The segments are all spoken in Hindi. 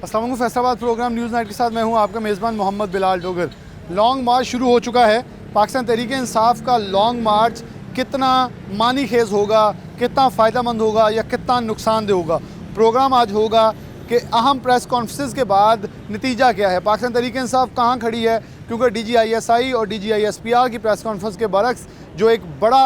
अस्सलाम वालेकुम। फैसलाबाद प्रोग्राम न्यूज़ नाइट के साथ मैं हूं आपका मेज़बान मोहम्मद बिलाल डोगर। लॉन्ग मार्च शुरू हो चुका है। पाकिस्तान तहरीक इंसाफ का लॉन्ग मार्च कितना मानी खेज़ होगा, कितना फ़ायदेमंद होगा या कितना नुकसानदेह होगा, प्रोग्राम आज होगा कि अहम प्रेस कॉन्फ्रेंस के बाद नतीजा क्या है, पाकिस्तान तहरीक इंसाफ कहाँ खड़ी है। क्योंकि DGISI और DGISPR की प्रेस कॉन्फ्रेंस के बरक्स जो एक बड़ा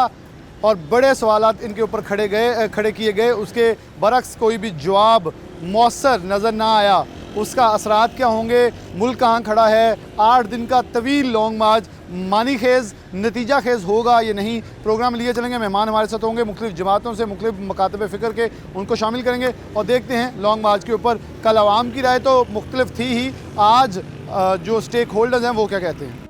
और बड़े सवालात इनके ऊपर खड़े किए गए, उसके बरक्स कोई भी जवाब मौसर नज़र ना आया। उसका असरात क्या होंगे, मुल्क कहाँ खड़ा है, 8 दिन का तवील लॉन्ग मार्च मानी खेज़ नतीजा खेज़ होगा या नहीं, प्रोग्राम लिए चलेंगे। मेहमान हमारे साथ होंगे मुख्तलिफ़ जमातों से, मुख्तलिफ़ मकातब फ़िक्र के, उनको शामिल करेंगे और देखते हैं लॉन्ग मार्च के ऊपर कल आवाम की राय तो मुख्तलिफ थी ही, आज जो स्टेक होल्डर्स हैं वो क्या कहते हैं।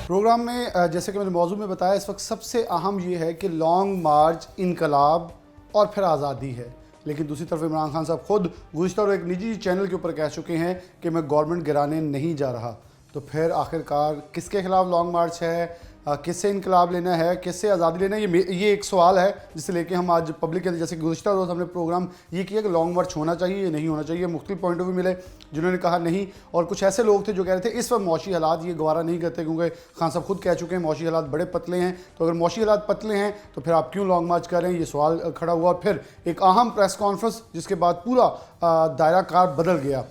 प्रोग्राम में जैसे कि मैंने मौजू में बताया, इस वक्त सबसे अहम ये है कि लॉन्ग मार्च इनकलाब और फिर आज़ादी है। लेकिन दूसरी तरफ इमरान खान साहब खुद गुज़िश्ता और एक निजी चैनल के ऊपर कह चुके हैं कि मैं गवर्नमेंट गिराने नहीं जा रहा। तो फिर आखिरकार किसके ख़िलाफ़ लॉन्ग मार्च है, किससे इनकलाब लेना है, किससे आज़ादी लेना है, ये एक सवाल है जिसे लेके हम आज पब्लिक के, जैसे गुज़िश्ता रोज़ हमने प्रोग्राम ये किया कि लॉन्ग मार्च होना चाहिए या नहीं होना चाहिए। मुख्तलिफ पॉइंट ऑफ व्यू मिले, जिन्होंने कहा नहीं, और कुछ ऐसे लोग थे जो कह रहे थे इस वक्त मौशी हालात ये गवारा नहीं करते, क्योंकि खान साहब खुद कह चुके हैं मौशी हालात बड़े पतले हैं। तो अगर मौशी हालात पतले हैं तो फिर आप क्यों लॉन्ग मार्च कर रहे हैं, ये सवाल खड़ा हुआ। फिर एक अहम प्रेस कॉन्फ्रेंस जिसके बाद पूरा दायरा कार बदल गया,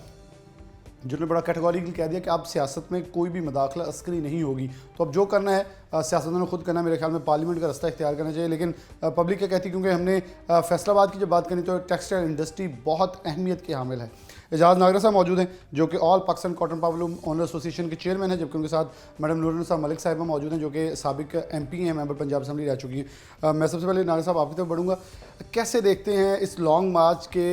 जिन्होंने बड़ा कैटेगोरिकल कह दिया कि अब सियासत में कोई भी मदाखला अस्करी नहीं होगी। तो अब जो करना है सियासतदानों ने खुद करना है। मेरे ख्याल में पार्लियामेंट का रास्ता इख्तियार करना चाहिए। लेकिन पब्लिक क्या कहती है, क्योंकि हमने फैसलाबाद की जब बात करी तो टेक्सटाइल इंडस्ट्री बहुत अहमियत के हामिल है। एजाज नागरा साहब मौजूद हैं जो कि all Pakistan cotton powerloom owner association के चेयरमैन हैं, जबकि उनके साथ मैडम नूरुन्निसा मलिक साहिबा मौजूद हैं जो कि साबिक MP हैं, मेंबर पंजाब असम्बली रह चुकी हैं। मैं सबसे पहले नागरा साहब आपकी तरफ बढ़ूँगा, कैसे देखते हैं इस लॉन्ग मार्च के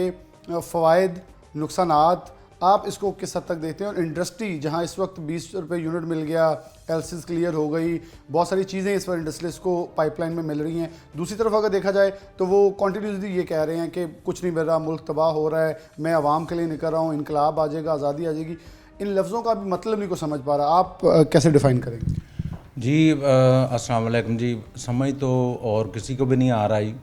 फ़वाइद नुकसानात, आप इसको किस हद तक देखते हैं। और इंडस्ट्री जहां इस वक्त 20 रुपये यूनिट मिल गया, LCs क्लियर हो गई, बहुत सारी चीज़ें इस पर इंडस्ट्रीज को पाइपलाइन में मिल रही हैं। दूसरी तरफ अगर देखा जाए तो वो कॉन्टीन्यूसली ये कह रहे हैं कि कुछ नहीं मिल रहा, मुल्क तबाह हो रहा है, मैं आवाम के लिए निकल रहा हूँ, इनकलाब आ जाएगा, आज़ादी आ जाएगी। इन लफ्ज़ों का भी मतलब नहीं को समझ पा रहा, आप कैसे डिफ़ाइन करेंगे। जी अस्सलाम वालेकुम जी, समझ तो और किसी को भी नहीं आ रही।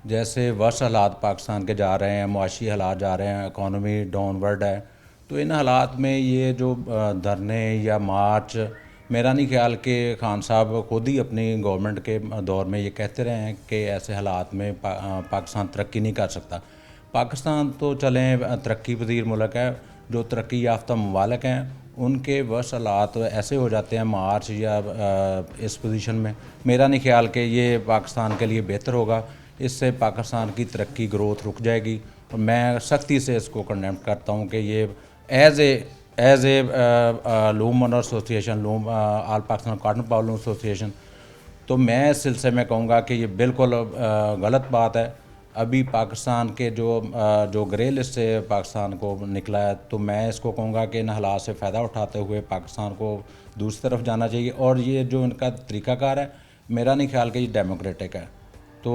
जैसे वर्ष हालात पाकिस्तान के जा रहे हैं, मुआशी हालात जा रहे हैं, इकॉनमी डाउनवर्ड है, तो इन हालात में ये जो धरने या मार्च, मेरा नहीं ख्याल कि खान साहब खुद ही अपनी गवर्नमेंट के दौर में ये कहते रहे हैं कि ऐसे हालात में पाकिस्तान तरक्की नहीं कर सकता। पाकिस्तान तो चलें तरक्की पजीर मुल्क है, जो तरक्की याफ्ता ममालिक हैं उनके वर्ष हालात ऐसे हो जाते हैं मार्च या इस पोजीशन में, मेरा नहीं ख्याल कि ये पाकिस्तान के लिए बेहतर होगा। इससे पाकिस्तान की तरक्की ग्रोथ रुक जाएगी और मैं सख्ती से इसको कंडेम करता हूँ कि ये as a loom owner association, loom all Pakistan cotton powerloom association, तो मैं इस सिलसिले में कहूँगा कि ये बिल्कुल गलत बात है। अभी पाकिस्तान के जो ग्रे लिस्ट से पाकिस्तान को निकला है, तो मैं इसको कहूँगा कि इन हालात से फ़ायदा उठाते हुए पाकिस्तान को दूसरी तरफ जाना चाहिए। और ये जो इनका तरीक़ाकार है, मेरा नहीं ख्याल कि ये डेमोक्रेटिक है। तो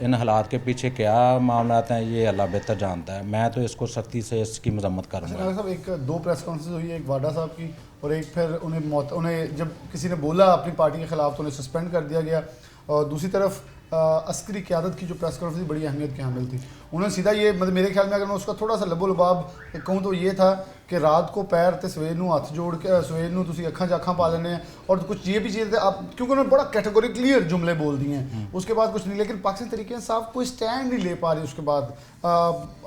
इन हालात के पीछे क्या मामला हैं ये अल्लाह बेहतर जानता है। मैं तो इसको सख्ती से इसकी मजम्मत करूँगा। अच्छा साहब, एक 2 प्रेस कॉन्फ्रेंस हुई है, एक वाडा साहब की और एक फिर उन्हें जब किसी ने बोला अपनी पार्टी के ख़िलाफ़ तो उन्हें सस्पेंड कर दिया गया। और दूसरी तरफ अस्करी क़यादत की जो प्रेस कॉन्फ्रेंस थी बड़ी अहमियत की हामिल थी। उन्होंने सीधा ये, मतलब मेरे ख्याल में अगर मैं उसका थोड़ा सा लबो लबाब कहूँ तो ये था कि रात को पैर ते सवेर नूं हथ जोड़ के सवेर नूं तुसीं अखां च अखां पा लेने हैं, और कुछ ये भी चीज़ थे आप, क्योंकि उन्होंने बड़ा कैटेगोरी क्लियर जुमले बोल दिए हैं। उसके बाद कुछ नहीं, लेकिन पाकिस्तान तरीके इंसाफ कोई स्टैंड नहीं ले पा रही। उसके बाद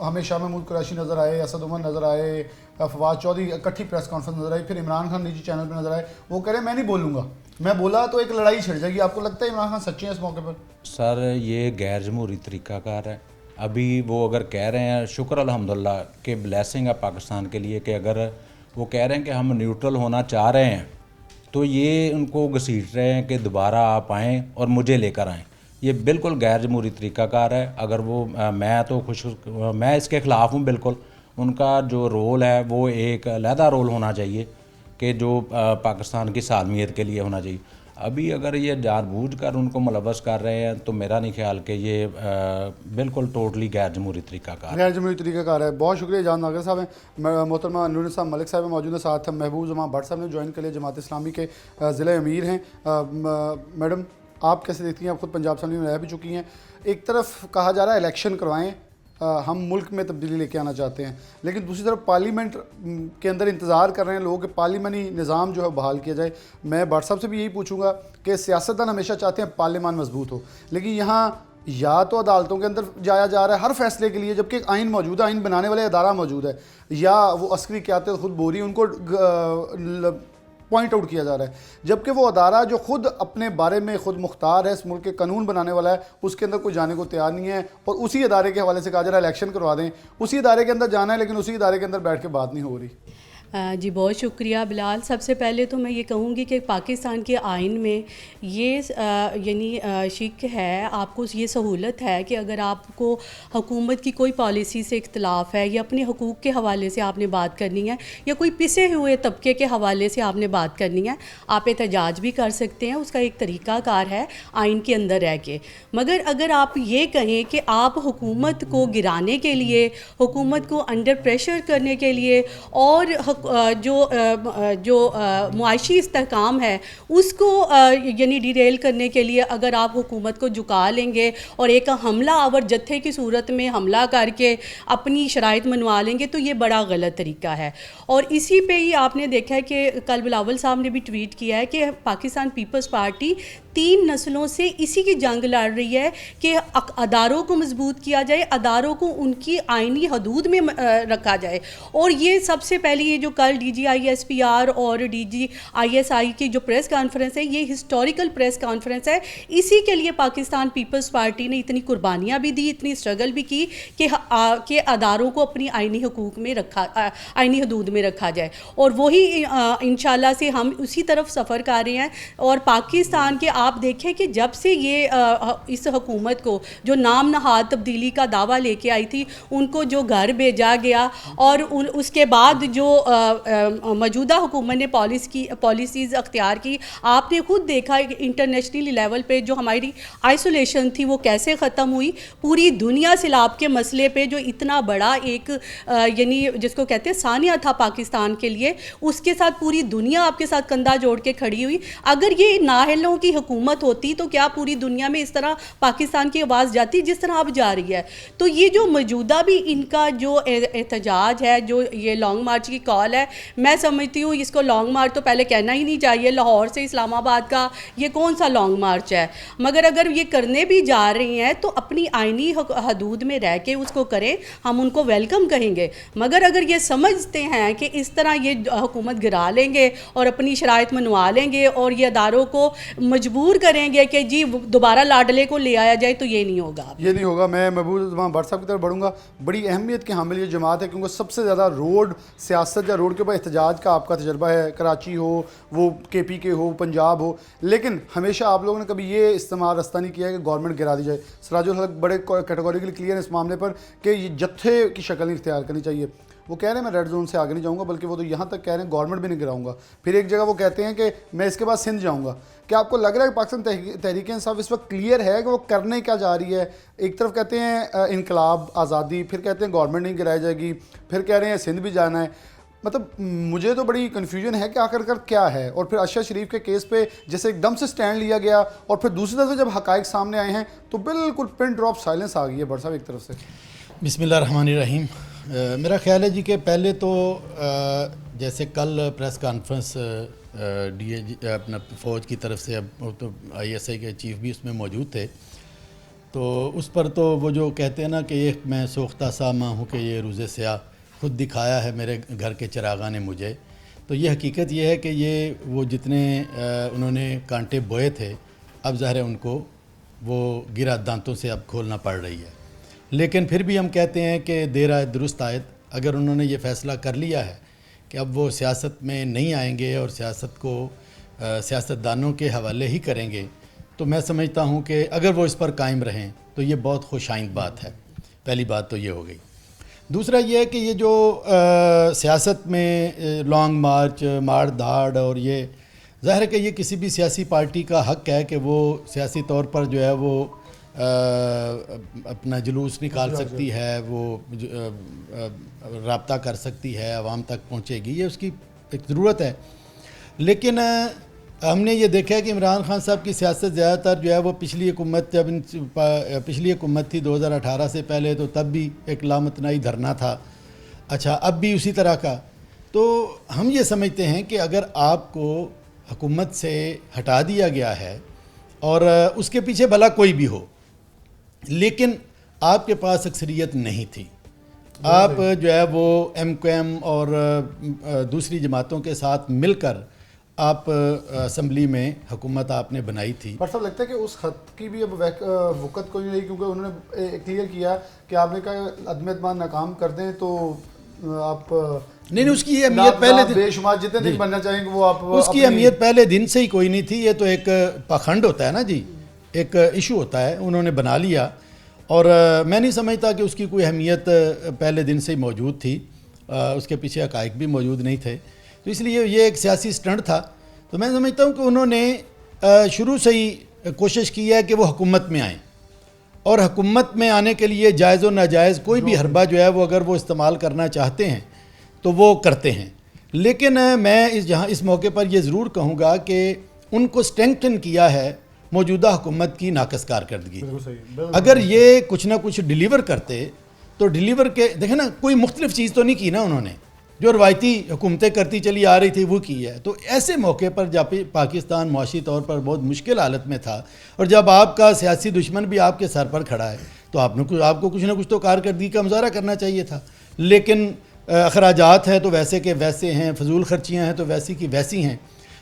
हमें शाह महमूद कुरैशी नज़र आए, असद उमर नज़र आए, फवाद चौधरी इकट्ठी प्रेस कॉन्फ्रेंस नज़र आई, फिर इमरान खान निजी चैनल पर नज़र आए, वो कह रहे मैं नहीं बोलूँगा, मैं बोला तो एक लड़ाई छिड़ जाएगी। आपको लगता है इमरान खान सच्चे हैं इस मौके पर? सर ये गैर जमहूरी तरीक़ाकार है। अभी वो अगर कह रहे हैं, शुक्र अल्हम्दुलिल्लाह कि ब्लेसिंग है पाकिस्तान के लिए, कि अगर वो कह रहे हैं कि हम न्यूट्रल होना चाह रहे हैं, तो ये उनको घसीट रहे हैं कि दोबारा आप आएँ और मुझे लेकर आएँ। ये बिल्कुल गैर जमहूरी तरीक़ाकार है। अगर वो मैं तो मैं इसके ख़िलाफ़ हूँ बिल्कुल। उनका जो रोल है वो एक अलहदा रोल होना चाहिए कि जो पाकिस्तान की सालमियत के लिए होना चाहिए। अभी अगर ये जानबूझकर उनको मुलव्वस कर रहे हैं तो मेरा नहीं ख्याल कि ये बिल्कुल टोटली गैर जमहूरी तरीक़ाकार है। बहुत शुक्रिया। जान नागर साहब हैं, मोहतरमा नूरुन्निसा मलिक साहब मौजूद हैं, साथ महबूब जमान भट्ट साहब ने ज्वाइन कर लिया, जमात इस्लामी के ज़िला अमीर हैं। मैडम आप कैसे देखती हैं, आप खुद पंजाब असम्बली में रह भी चुकी हैं। एक तरफ कहा जा रहा है इलेक्शन करवाएं, हम मुल्क में तब्दीली लेके आना चाहते हैं, लेकिन दूसरी तरफ पार्लियामेंट के अंदर इंतज़ार कर रहे हैं लोगों के पार्लिमानी निज़ाम जो है बहाल किया जाए। मैं भट्ट साहब से भी यही पूछूंगा कि सियासतदान हमेशा चाहते हैं पार्लियामान मजबूत हो, लेकिन यहाँ या तो अदालतों के अंदर जाया जा रहा है हर फैसले के लिए, जबकि एक आइन मौजूद है, आइन बनाने वाले अदारा मौजूद है, या वो अस्करी क़यादत खुद बोरी उनको पॉइंट आउट किया जा रहा है, जबकि वो अदारा जो खुद अपने बारे में खुद मुख्तार है, इस मुल्क के कानून बनाने वाला है, उसके अंदर कोई जाने को तैयार नहीं है। और उसी अदारे के हवाले से कहा जा रहा है इलेक्शन करवा दें, उसी अदारे के अंदर जाना है, लेकिन उसी अदारे के अंदर बैठ के बात नहीं हो रही। जी बहुत शुक्रिया बिलाल। सबसे पहले तो मैं ये कहूँगी कि पाकिस्तान के आइन में ये यानी शिक है, आपको ये सहूलत है कि अगर आपको हुकूमत की कोई पॉलिसी से इख्तलाफ है या अपने हकूक़ के हवाले से आपने बात करनी है या कोई पिसे हुए तबके के हवाले से आपने बात करनी है, आप एहतजाज भी कर सकते हैं, उसका एक तरीक़ाकार है आइन के अंदर रह के। मगर अगर आप ये कहें कि आप हुकूमत को गिराने के लिए, हुकूमत को अंडर प्रेशर करने के लिए और जो मुआशी इस्तेहकाम है उसको यानी डिटेल करने के लिए अगर आप हुकूमत को झुका लेंगे और एक हमला आवर जत्थे की सूरत में हमला करके अपनी शराइत मनवा लेंगे, तो ये बड़ा गलत तरीका है। और इसी पे ही आपने देखा है कि कल बिलावल साहब ने भी ट्वीट किया है कि पाकिस्तान पीपल्स पार्टी 3 नस्लों से इसी की जंग लड़ रही है कि अदारों को मजबूत किया जाए, अदारों को उनकी आइनी हदूद में रखा जाए। और ये सबसे पहले ये जो कल DGISPR और DGISI की जो प्रेस कॉन्फ्रेंस है, ये हिस्टोरिकल प्रेस कॉन्फ्रेंस है। इसी के लिए पाकिस्तान पीपल्स पार्टी ने इतनी कुर्बानियाँ भी दी, इतनी स्ट्रगल भी की कि अदारों को अपनी आइनी हकूक़ में आइनी हदूद में रखा जाए। और वही इंशाल्लाह से हम उसी तरफ सफ़र कर रहे हैं। और पाकिस्तान के आप देखें कि जब से ये इस हुकूमत को जो नाम नहाद तब्दीली का दावा लेके आई थी, उनको जो घर भेजा गया और उसके बाद जो मौजूदा हुकूमत ने पॉलिसीज़ अख्तियार की, आपने खुद देखा इंटरनेशनल लेवल पे जो हमारी आइसोलेशन थी वो कैसे ख़त्म हुई। पूरी दुनिया सैलाब के मसले पे जो इतना बड़ा एक यानी जिसको कहते हैं सानिया था पाकिस्तान के लिए, उसके साथ पूरी दुनिया आपके साथ कंधा जोड़ के खड़ी हुई। अगर ये नाअहलों की हुकूमत होती तो क्या पूरी दुनिया में इस तरह पाकिस्तान की आवाज़ जाती जिस तरह अब जा रही है? तो ये जो मौजूदा भी इनका जो एहतजाज है, जो ये लॉन्ग मार्च की कॉल है, मैं समझती हूँ इसको लॉन्ग मार्च तो पहले कहना ही नहीं चाहिए। लाहौर से इस्लामाबाद का ये कौन सा लॉन्ग मार्च है? मगर अगर ये करने भी जा रही हैं तो अपनी आइनी हदूद में रह के उसको करें, हम उनको वेलकम कहेंगे। मगर अगर ये समझते हैं कि इस तरह ये हुकूमत गिरा लेंगे और अपनी शराइत मनवा लेंगे और ये अदारों को मजबूर करेंगे कि जी दोबारा लाडले को ले आया जाए, तो ये नहीं होगा। ये नहीं होगा। मैं महबूब वहाँ भट्ट साहब की तरफ बढ़ूँगा। बड़ी अहमियत की हामिल ये जमात है, क्योंकि सबसे ज़्यादा रोड सियासत या रोड के ऊपर एहतजाज का आपका तजर्बा है, कराची हो, वो KP के हो, पंजाब हो, लेकिन हमेशा आप लोगों ने कभी ये इस्तेमाल रास्ता नहीं किया है कि गवर्नमेंट गिरा दी जाए। सराजुल हक बड़े कैटेगोरिकली क्लियर है इस मामले पर कि ये जत्थे की शक्ल नहीं इख्तियार करनी चाहिए। वो कह रहे हैं मैं रेड जोन से आगे नहीं जाऊंगा, बल्कि वो तो यहाँ तक कह रहे हैं गवर्नमेंट भी नहीं गिराऊंगा। फिर एक जगह वो कहते हैं कि मैं इसके बाद सिंध जाऊंगा। क्या आपको लग रहा है कि पाकिस्तान तहरीक इंसाफ इस वक्त क्लियर है कि वो करने क्या जा रही है? एक तरफ कहते हैं इनकलाब आज़ादी, फिर कहते हैं गवर्नमेंट नहीं गिराई जाएगी, फिर कह रहे हैं सिंध भी जाना है। मतलब मुझे तो बड़ी कन्फ्यूजन है कि आखिरकार क्या है। और फिर अरशद शरीफ के केस पे जैसे एकदम से स्टैंड लिया गया और फिर दूसरी तरफ से जब हकाइक सामने आए हैं तो बिल्कुल पिन ड्रॉप साइलेंस आ गई है भट्ट साहब एक तरफ से। बिस्मिल्लाहिर्रहमानिर्रहीम। मेरा ख्याल है जी कि पहले तो जैसे कल प्रेस कॉन्फ्रेंस DAG अपना फ़ौज की तरफ से, अब तो ISI के चीफ भी उसमें मौजूद थे, तो उस पर तो वो जो कहते हैं ना कि एक मैं सोख्ता सा माँ हूँ कि ये रोज़े स्याह खुद दिखाया है मेरे घर के चिरागा ने मुझे। तो ये हकीकत ये है कि ये वो जितने उन्होंने कांटे बोए थे, अब ज़ाहिर है उनको वो गिरा दांतों से अब खोलना पड़ रही है। लेकिन फिर भी हम कहते हैं कि देर आए दुरुस्त आयत। अगर उन्होंने ये फ़ैसला कर लिया है कि अब वो सियासत में नहीं आएंगे और सियासत को सियासतदानों के हवाले ही करेंगे, तो मैं समझता हूँ कि अगर वो इस पर कायम रहें तो ये बहुत खुशाइंद बात है। पहली बात तो ये हो गई। दूसरा ये है कि ये जो सियासत में लॉन्ग मार्च, मार धाड़, और ये ज़ाहिर है कि ये किसी भी सियासी पार्टी का हक़ है कि वो सियासी तौर पर जो है वो अपना जुलूस निकाल सकती है, वो रब्ता कर सकती है, आवाम तक पहुँचेगी, ये उसकी एक ज़रूरत है। लेकिन हमने ये देखा है कि इमरान खान साहब की सियासत ज़्यादातर जो है वो पिछली हुकूमत, जब पिछली हुकूमत थी 2018 से पहले, तो तब भी एक लामतनाई धरना था। अच्छा, अब भी उसी तरह का। तो हम ये समझते हैं कि अगर आपको हुकूमत से हटा दिया गया है और उसके पीछे भला कोई भी हो, लेकिन आपके पास अक्सरियत नहीं थी, आप जो है वो MQM और दूसरी जमातों के साथ मिलकर आप असम्बली में हुकूमत आपने बनाई थी। पर सब लगता है कि उस खत की भी अब वक़्त कोई नहीं, क्योंकि उन्होंने क्लियर किया कि आपने कहा अदम एतमाद नाकाम कर दें तो आप नहीं, उसकी ये अहमियत पहले बेशुमार जितने दिन बनना चाहेंगे वो आप, उसकी अहमियत पहले दिन से ही कोई नहीं थी। ये तो एक पाखंड होता है ना जी, एक इशू होता है, उन्होंने बना लिया। और मैं नहीं समझता कि उसकी कोई अहमियत पहले दिन से ही मौजूद थी, उसके पीछे हक़ाइक़ भी मौजूद नहीं थे। तो इसलिए ये एक सियासी स्टंट था। तो मैं समझता हूँ कि उन्होंने शुरू से ही कोशिश की है कि वो हुकूमत में आएँ, और हुकूमत में आने के लिए जायज़ व नाजायज़ कोई भी हरबा जो है वो अगर वो इस्तेमाल करना चाहते हैं तो वो करते हैं। लेकिन मैं इस मौके पर ये ज़रूर कहूँगा कि उनको स्ट्रेंथन किया है मौजूदा हुकूमत की नाकस कारकर्दगी। अगर ये कुछ ना कुछ डिलीवर करते तो डिलीवर के देखें ना, कोई मुख्तलिफ चीज़ तो नहीं की ना उन्होंने, जो रवायती हुकूमतें करती चली आ रही थी वो की है। तो ऐसे मौके पर जब पाकिस्तान मुआशी तौर पर बहुत मुश्किल हालत में था, और जब आपका सियासी दुश्मन भी आपके सर पर खड़ा है, तो आपको कुछ ना कुछ तो कारकर्दगी का मुजाहरा करना चाहिए था। लेकिन अखराजात हैं तो वैसे के वैसे हैं, फजूल खर्चियाँ हैं तो वैसी की वैसी हैं।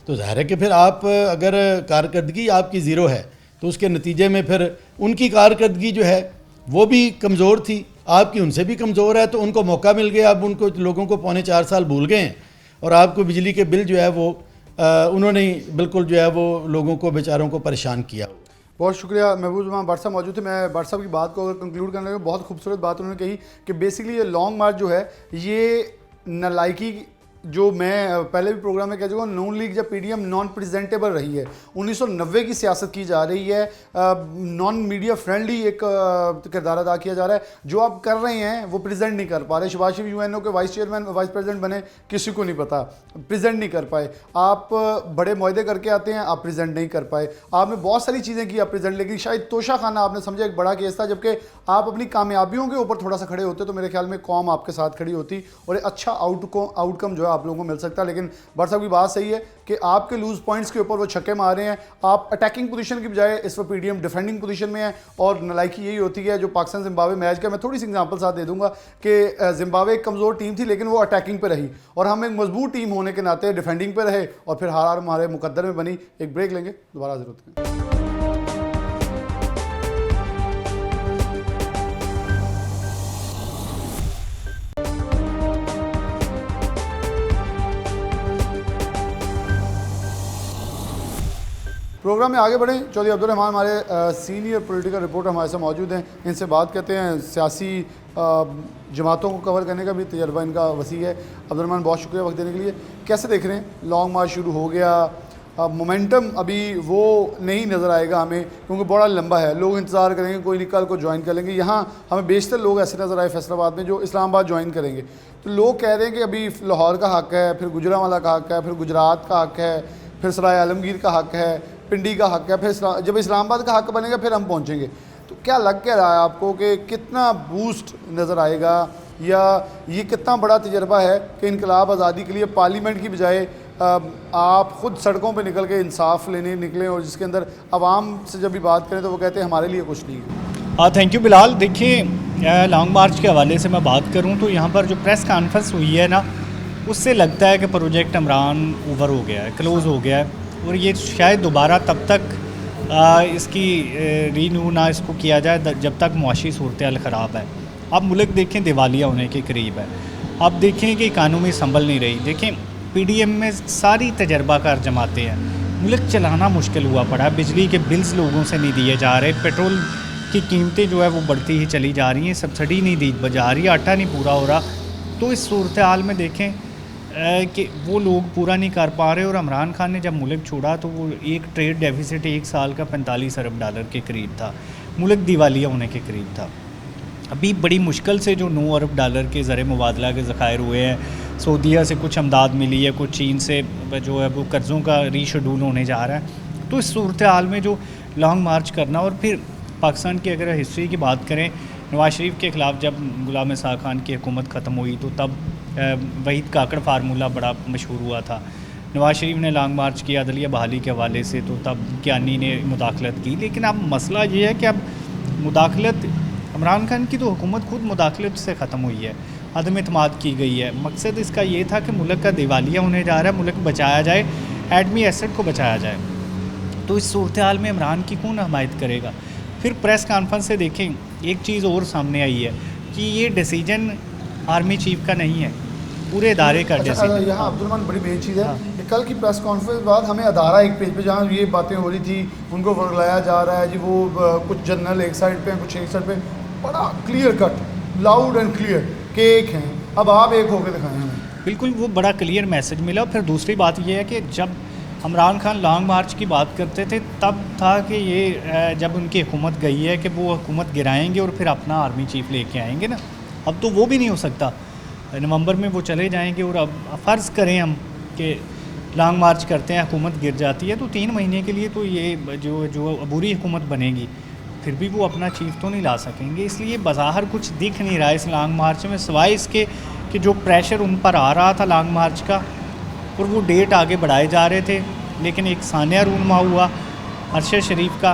तो ज़ाहिर है कि फिर आप अगर कारकर्दगी आपकी ज़ीरो है तो उसके नतीजे में फिर उनकी कारकर्दगी जो है वो भी कमज़ोर थी, आपकी उनसे भी कमज़ोर है। तो उनको मौका मिल गया, अब उनको लोगों को 4.25 साल भूल गए हैं, और आपको बिजली के बिल जो है वो उन्होंने बिल्कुल जो है वो लोगों को बेचारों को परेशान किया। बहुत शुक्रिया। महबूब जमान भट्ट साहब मौजूद थे। मैं भट्ट साहब की बात को अगर कंक्लूड करने लगा, बहुत खूबसूरत बात उन्होंने कही कि बेसिकली ये लॉन्ग मार्च जो है ये नलायकी, जो मैं पहले भी प्रोग्राम में कह चुका हूँ, नून लीग जब PDM नॉन प्रेजेंटेबल रही है, 1990 की सियासत की जा रही है, नॉन मीडिया फ्रेंडली एक किरदार अदा किया जा रहा है। जो आप कर रहे हैं वो प्रेजेंट नहीं कर पा रहे। सुभाष शरीफ UNO के वाइस चेयरमैन, वाइस प्रेसिडेंट बने, किसी को नहीं पता, प्रेजेंट नहीं कर पाए। आप बड़े मुआहदे करके आते हैं, आप प्रेजेंट नहीं कर पाए। आपने बहुत सारी चीज़ें की आप प्रेजेंट, लेकिन शायद तोशा खाना आपने समझा एक बड़ा केस था। जबकि आप अपनी कामयाबियों के ऊपर थोड़ा सा खड़े होते तो मेरे ख्याल में कौम आपके साथ खड़ी होती और एक अच्छा आउटकम जो है आप लोगों को मिल सकता। लेकिन भट्ट साहब की बात सही है कि आपके लूज पॉइंट्स के ऊपर वो छक्के मार रहे हैं। आप अटैकिंग पोजीशन की बजाय इस वक्त PDM डिफेंडिंग पोजीशन में है, और नलायकी यही होती है जो पाकिस्तान जिम्बाब्वे मैच का मैं थोड़ी सी एग्जांपल साथ दे दूंगा कि जिम्बाब्वे एक कमज़ोर टीम थी लेकिन वो अटैकिंग पे रही, और हम एक मजबूत टीम होने के नाते डिफेंडिंग पे रहे, और फिर हार हमारे मुकद्दर में बनी। एक ब्रेक लेंगे, दोबारा हाजिर होते हैं। प्रोग्राम में आगे बढ़ें। चौधरी अब्दुल रहमान हमारे सीनियर पॉलिटिकल रिपोर्टर हमारे साथ मौजूद हैं, इनसे बात करते हैं। सियासी जमातों को कवर करने का भी तजर्बा इनका वसी है। अब्दुल रहमान, बहुत शुक्रिया वक्त देने के लिए। कैसे देख रहे हैं, लॉन्ग मार्च शुरू हो गया, मोमेंटम अभी वो नहीं नज़र आएगा हमें क्योंकि बड़ा लंबा है, लोग इंतज़ार करेंगे कोई निकल को ज्वाइन कर लेंगे। यहाँ हमें बेशतर लोग ऐसे नज़र आए फैसलाबाद में जो इस्लामाबाद ज्वाइन करेंगे। तो लोग कह रहे हैं कि अभी लाहौर का हक़ है, फिर गुजरांवाला का हक़ है, फिर गुजरात का हक़ है, फिर सराय आलमगीर का हक़ है, पिंडी का हक़ है, फिर जब इस्लामाबाद का हक़ बनेगा फिर हम पहुँचेंगे। तो क्या लग क्या रहा है आपको कि कितना बूस्ट नज़र आएगा, या ये कितना बड़ा तजर्बा है कि इनकलाब आज़ादी के लिए पार्लियामेंट की बजाय आप ख़ुद सड़कों पे निकल के इंसाफ लेने निकलें, और जिसके अंदर आवाम से जब भी बात करें तो वो कहते हैं हमारे लिए कुछ नहीं है। Thank you Bilal. देखिए, लॉन्ग मार्च के हवाले से मैं बात करूं तो यहाँ पर जो प्रेस कॉन्फ्रेंस हुई है ना, उससे लगता है कि प्रोजेक्ट इमरान ओवर हो गया है, क्लोज़ हो गया है, और ये शायद दोबारा तब तक इसकी रीन्यू ना इसको किया जाए जब तक मुआशी सूरत ख़राब है। अब मुल्क देखें दिवालिया होने के करीब है। अब देखें कि इकानमी संभल नहीं रही। देखें, PDM में सारी तजर्बाकार जमाते हैं, मुल्क चलाना मुश्किल हुआ पड़ा है। बिजली के बिल्स लोगों से नहीं दिए जा रहे, पेट्रोल की कीमतें जो है वो बढ़ती ही चली जा रही हैं, सब्सिडी नहीं दी जा रही, आटा नहीं पूरा हो रहा। तो इस सूरत हाल में देखें कि वो लोग पूरा नहीं कर पा रहे, और इमरान खान ने जब मुल्क छोड़ा तो वो एक ट्रेड डेफिसिट एक साल का $45 अरब के करीब था, मुल्क दिवालिया होने के करीब था। अभी बड़ी मुश्किल से जो $9 अरब के ज़र मुबादला के ज़खायर हुए हैं, सऊदीया से कुछ अमदाद मिली है, कुछ चीन से जो है वो कर्ज़ों का रीशेड्यूल होने जा रहा है। तो इस सूरत हाल में जो लॉन्ग मार्च करना, और फिर पाकिस्तान की अगर हिस्ट्री की बात करें, नवाज शरीफ के ख़िलाफ़ जब गुलाम इसाक़ खान की हुकूमत ख़त्म हुई तो तब वहीद काकड़ फार्मूला बड़ा मशहूर हुआ था। नवाज शरीफ ने लॉन्ग मार्च किया अदलिया बहाली के हवाले से, तो तब कियानी ने मुदाखलत की। लेकिन अब मसला ये है कि अब मुदाखलत, इमरान खान की तो हुकूमत खुद मुदाखलत से ख़त्म हुई है, अदम एतमाद की गई है। मकसद इसका ये था कि मुल्क का दिवालिया होने जा रहा है, मुल्क बचाया जाए, एटमी एसेट को बचाया जाए। तो इस सूरत हाल में इमरान की कौन हमायत करेगा? फिर प्रेस कॉन्फ्रेंस से देखें, एक चीज़ और सामने आई है कि ये डिसीजन आर्मी चीफ का नहीं है, पूरे इदारे का डिसीजन। यहाँ अब्दुलरहमान बड़ी मेन चीज़ है कि कल की प्रेस कॉन्फ्रेंस के बाद हमें अदारा एक पेज पे जहाँ ये बातें हो रही थी, उनको वर्गलाया जा रहा है जी, वो कुछ जनरल एक साइड पे हैं, कुछ एक साइड पे, बड़ा clear cut, loud and clear कि एक हैं। अब आप एक होकर दिखाएं हमें। बिल्कुल, वो बड़ा क्लियर मैसेज मिला। फिर दूसरी बात ये है कि जब इमरान खान लॉन्ग मार्च की बात करते थे तब था कि ये जब उनकी हुकूमत गई है कि वो हुकूमत गिराएंगे और फिर अपना आर्मी चीफ लेके आएंगे ना। अब तो वो भी नहीं हो सकता, नवंबर में वो चले जाएंगे। और अब फ़र्ज़ करें हम कि लॉन्ग मार्च करते हैं, हुकूमत गिर जाती है, तो 3 महीने के लिए तो ये जो अबूरी हुकूमत बनेगी, फिर भी वो अपना चीफ तो नहीं ला सकेंगे। इसलिए बाज़ाहिर कुछ दिख नहीं रहा है इस लॉन्ग मार्च में, सिवाय इसके कि जो प्रेशर उन पर आ रहा था लॉन्ग मार्च का, और वो डेट आगे बढ़ाए जा रहे थे। लेकिन एक सानिया रूनमा हुआ अरशद शरीफ का,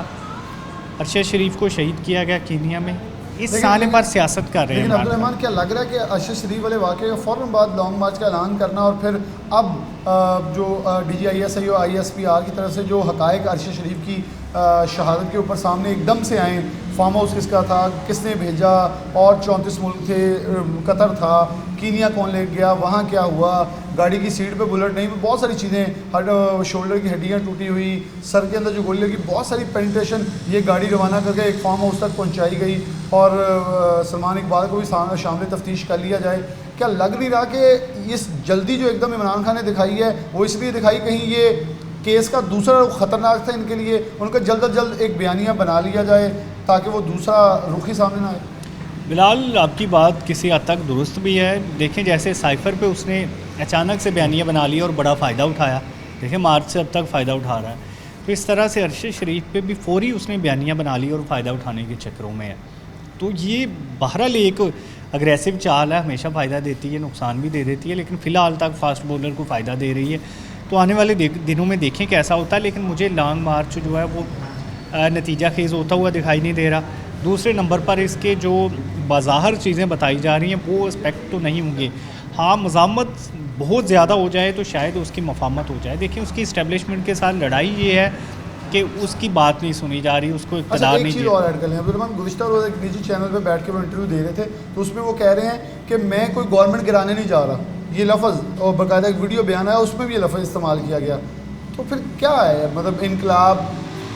अरशद शरीफ को शहीद किया गया कीनिया में। इस साने पर सियासत कर रहे हैं। लेकिन अब्दुलरहमान, क्या लग रहा है कि अरशद शरीफ वाले वाक़े के फ़ौरन बाद लॉन्ग मार्च का ऐलान करना और फिर अब जो DGISI और ISPR की तरफ से जो हक़ाइक़ अरशद शरीफ की शहादत के ऊपर सामने एकदम से आए, फार्म हाउस किसका था, किसने भेजा, और 34 मुल्क थे, कतर था, कीनिया कौन ले गया, वहाँ क्या हुआ, गाड़ी की सीट पे बुलेट नहीं, बहुत सारी चीज़ें, शोल्डर की हड्डियाँ टूटी हुई, सर के अंदर जो गोली लगी, बहुत सारी पेनिट्रेशन ये गाड़ी रवाना करके एक फार्म हाउस तक पहुँचाई गई, और सलमान इकबाल को भी शामिल तफ्तीश कर लिया जाए। क्या लग नहीं रहा कि इस जल्दी जो एकदम इमरान खान ने दिखाई है वो इसलिए दिखाई, कहीं ये केस का दूसरा रुख ख़तरनाक था इनके लिए, उनका जल्द अज जल्द एक बयानिया बना लिया जाए ताकि वो दूसरा रुख ही सामने ना आए? बिलाल, आपकी बात किसी हद तक दुरुस्त भी है। देखें, जैसे साइफ़र पे उसने अचानक से बयानिया बना लिया और बड़ा फ़ायदा उठाया, देखें मार्च से अब तक फ़ायदा उठा रहा है। तो इस तरह से अरशद शरीफ पे भी फौरी उसने बयानिया बना ली और फ़ायदा उठाने के चक्करों में है। तो ये बहरहाल एक अग्रेसिव चाल है, हमेशा फ़ायदा देती है, नुकसान भी दे देती है, लेकिन फ़िलहाल तक फास्ट बॉलर को फ़ायदा दे रही है। तो आने वाले दिनों में देखें कैसा होता है। लेकिन मुझे लॉन्ग मार्च जो है वो नतीजा खेज़ होता हुआ दिखाई नहीं दे रहा। दूसरे नंबर पर इसके जो बाज़ाहिर चीज़ें बताई जा रही हैं वो एस्पेक्ट तो नहीं होंगे। हाँ, मज़ामत बहुत ज़्यादा हो जाए तो शायद उसकी मफामत हो जाए। देखिए, उसकी इस्टेब्लिशमेंट के साथ लड़ाई ये है कि उसकी बात नहीं सुनी जा रही, उसको इक़्तिदार नहीं। एक चीज़ और ऐड कर लें अब्दुलरहमान, गुज़िश्ता रोज़ एक निजी चैनल पे बैठ के वो इंटरव्यू दे रहे थे, तो उसमें वो कह रहे हैं कि मैं कोई गवर्नमेंट गिराने नहीं जा रहा, ये लफ्ज़, और बाकायदा एक वीडियो बयान है उसमें भी ये लफ्ज़ इस्तेमाल किया गया। तो फिर क्या है, मतलब इनकलाब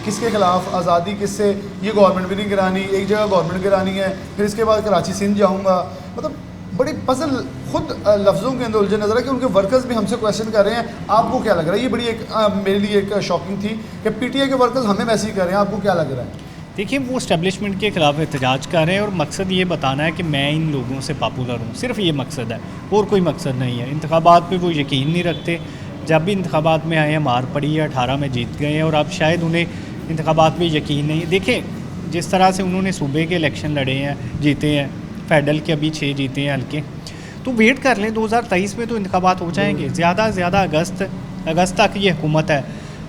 किसके खिलाफ, आज़ादी किससे, ये गवर्नमेंट भी नहीं गिरानी, एक जगह गवर्नमेंट गिरानी है, फिर इसके बाद कराची सिंध जाऊँगा। मतलब बड़ी पजल खुद लफ्ज़ों के अंदर उलझे नजर है कि उनके वर्कर्स भी हमसे क्वेश्चन कर रहे हैं। आपको क्या लग रहा है? ये बड़ी एक मेरे लिए एक शॉकिंग थी कि PTI के वर्कर्स हमें वैसे ही कर रहे हैं, आपको क्या लग रहा है? देखिए, वो इस्टेब्लिशमेंट के ख़िलाफ़ एहतजाज कर रहे हैं और मकसद ये बताना है कि मैं इन लोगों से पॉपुलर हूँ, सिर्फ ये मकसद है और कोई मकसद नहीं है। इंतखाबात पे वो यकीन नहीं रखते। जब भी इंतखाबात में आए हैं मार पड़ी है, 18 में जीत गए हैं और अब शायद उन्हें इंतखाबात में यकीन नहीं। देखें, जिस तरह से उन्होंने सूबे के इलेक्शन लड़े हैं, जीते हैं, फेडरल के अभी 6 जीते हैं हल्के, तो वेट कर लें 2023 में तो इंतखाबात हो जाएंगे। ज़्यादा से ज़्यादा अगस्त तक ये हुकूमत है,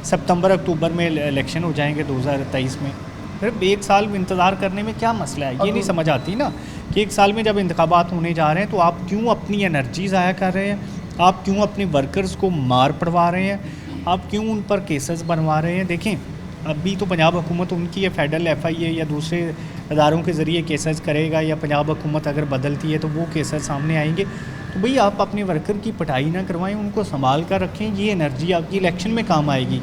सितंबर अक्टूबर में इलेक्शन हो जाएंगे 2023 में। फिर 1 साल इंतज़ार करने में क्या मसला है? ये नहीं समझ आती ना कि 1 साल में जब इंतखाबात होने जा रहे हैं तो आप क्यों अपनी एनर्जी ज़ाया कर रहे हैं, आप क्यों अपने वर्कर्स को मार पड़वा रहे हैं, आप क्यों उन पर केसेस बनवा रहे हैं। देखें, अभी तो पंजाब हुकूमत उनकी है, फेडरल FIA या दूसरे अदारों के ज़रिए केसेस करेगा, या पंजाब हुकूमत अगर बदलती है तो वो केसेस सामने आएंगे। तो भाई आप अपने वर्कर की पिटाई ना करवाएं, उनको संभाल कर रखें, ये एनर्जी आपकी इलेक्शन में काम आएगी।